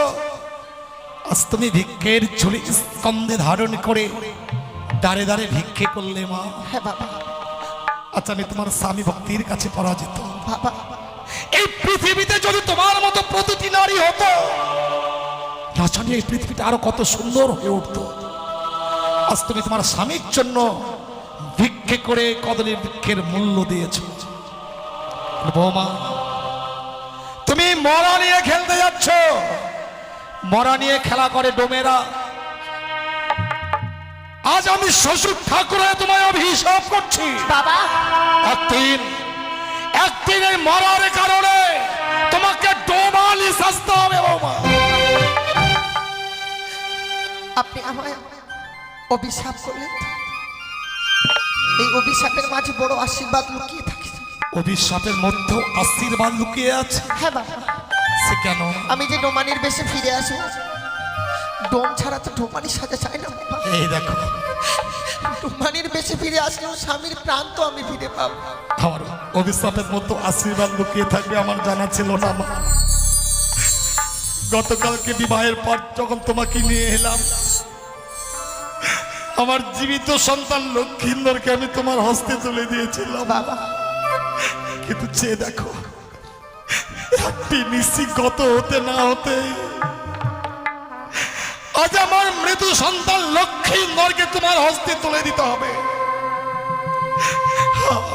আজ তুমি ভিক্ষের ঝুলি স্কন্ধে ধারণ করে দাঁড়ে দাঁড়ে ভিক্ষে করলে মা। হ্যাঁ বাবা। আচ্ছা, আমি তোমার স্বামী ভক্তির কাছে পরাজিত। বাবা, এই পৃথিবীতে যদি তোমার মতো প্রতিটি নারী হতো, না জানি এই পৃথিবীটা আরো কত সুন্দর হয়ে উঠতো। আজ তুমি তোমার স্বামীর জন্য ভিক্ষে করে কদলী বৃক্ষের মূল্য দিয়েছো। বৌমা, তুমি মরা নিয়ে খেলতে যাচ্ছ, মরা নিয়ে খেলা করে ডোমেরা। আজ আমি শ্বশুর ঠাকুরে তোমায় অভিশাপ করছি বাবা, একদিন এই মরার কারণে তোমাকে ডোমালি শাস্তি হবে বৌমা। আপনি আমায় অভিশাপ করলেন, এই অভিশাপের মাঝে বড় আশীর্বাদ লুকিয়ে থাকে। অভিশাপের মধ্যেও আশীর্বাদ লুকিয়ে আছে। হ্যাঁ বাবা। সে কেন? আমি যে ডোমানির বেশে ফিরে আসি, ডোম ছাড়া তো ডোমানি সাজা চাই না বাবা। এই দেখো, ডোমানির বেশে ফিরে আসলেও স্বামীর প্রাণ তো আমি ফিরে পাবো। আমার অভিশাপের মধ্যে আশীর্বাদ লুকিয়ে থাকবে আমার জানা ছিল না মা। গতকালকে বিবাহের পর যখন তোমাকে নিয়ে এলাম, আমার জীবিত সন্তান লক্ষ্মীন্দরকে আমি তোমার হস্তে তুলে দিয়েছিলাম বাবা, কিন্তু চেয়ে দেখো, একটি নিশ্চিত গত হতে না হতে আজ আমার মৃত সন্তান লক্ষ্মীন্দরকে তোমার হস্তে তুলে দিতে হবে।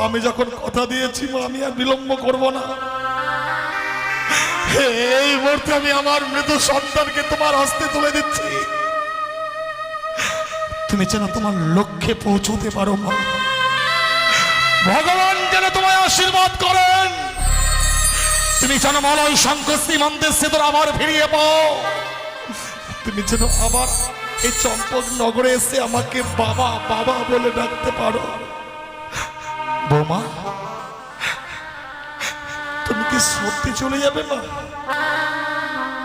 আমি যখন কথা দিয়েছি মা, আমি আর বিলম্ব করব না। এই মুহূর্তে আমি আমার মৃত সন্তানকে তোমার হস্তে তুলে দিচ্ছি। তুমি যেন তোমার লক্ষ্যে পৌঁছতে পারো মা। ভগবান যেন তোমায় আশীর্বাদ করেন, তুমি যেন মলয় শঙ্খ শ্রীমন্তের সেতর আবার ফিরিয়ে পাও। তুমি যেন আবার এই চম্পক নগরে এসে আমাকে বাবা বাবা বলে ডাকতে পারো। বৌমা, তুমি কি সত্যি চলে যাবে মা?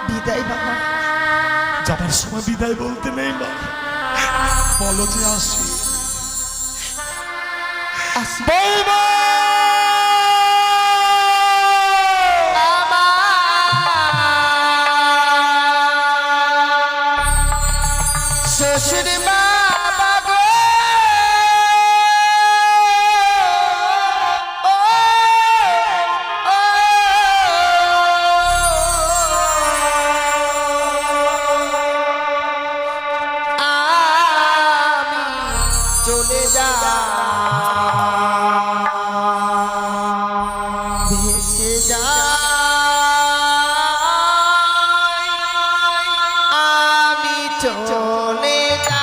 বিদায় বাবা। যাবার সময় বিদায় বলতে নেই মা, বলো যে আসি। বৌমা, শ্বশুর বাবা গো, আমি চলে যা ভেসে যা, আমি চলে যা।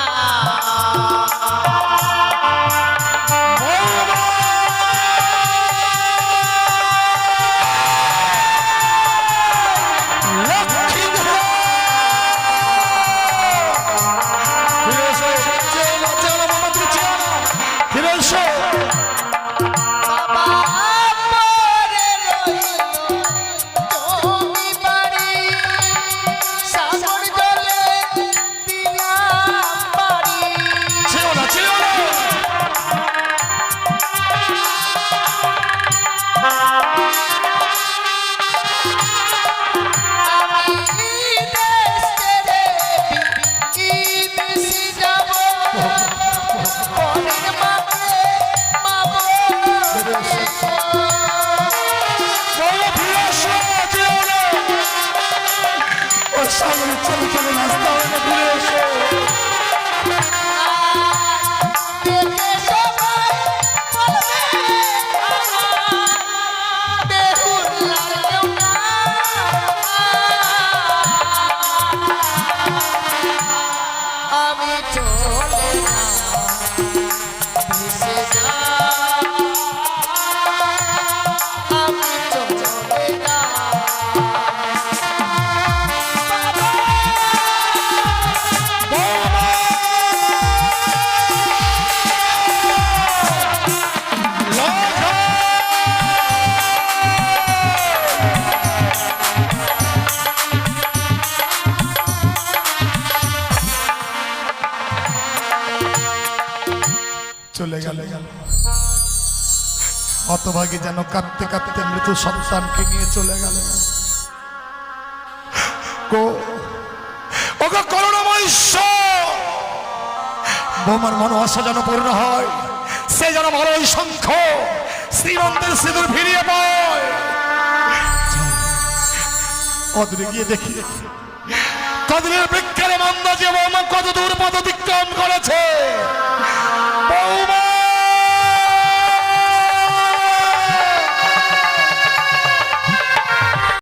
ফিরে চলে যা ভেসে যা আমি চলে যা চলে গেল হতভাগী যেন কাঁদতে কাঁদতে মৃত্যু সন্তানকে নিয়ে চলে গেল। করুণাময় ঈশ্বর, বোমার মনোবাসা যেন পূর্ণ হয়, সে যেন ভালো শঙ্খ শ্রীমন্তের সিঁদুর ফিরিয়ে পায়। অদূরে গিয়ে দেখি কদরের বৃক্ষের মন্দা যে বোমা কত দূর পথ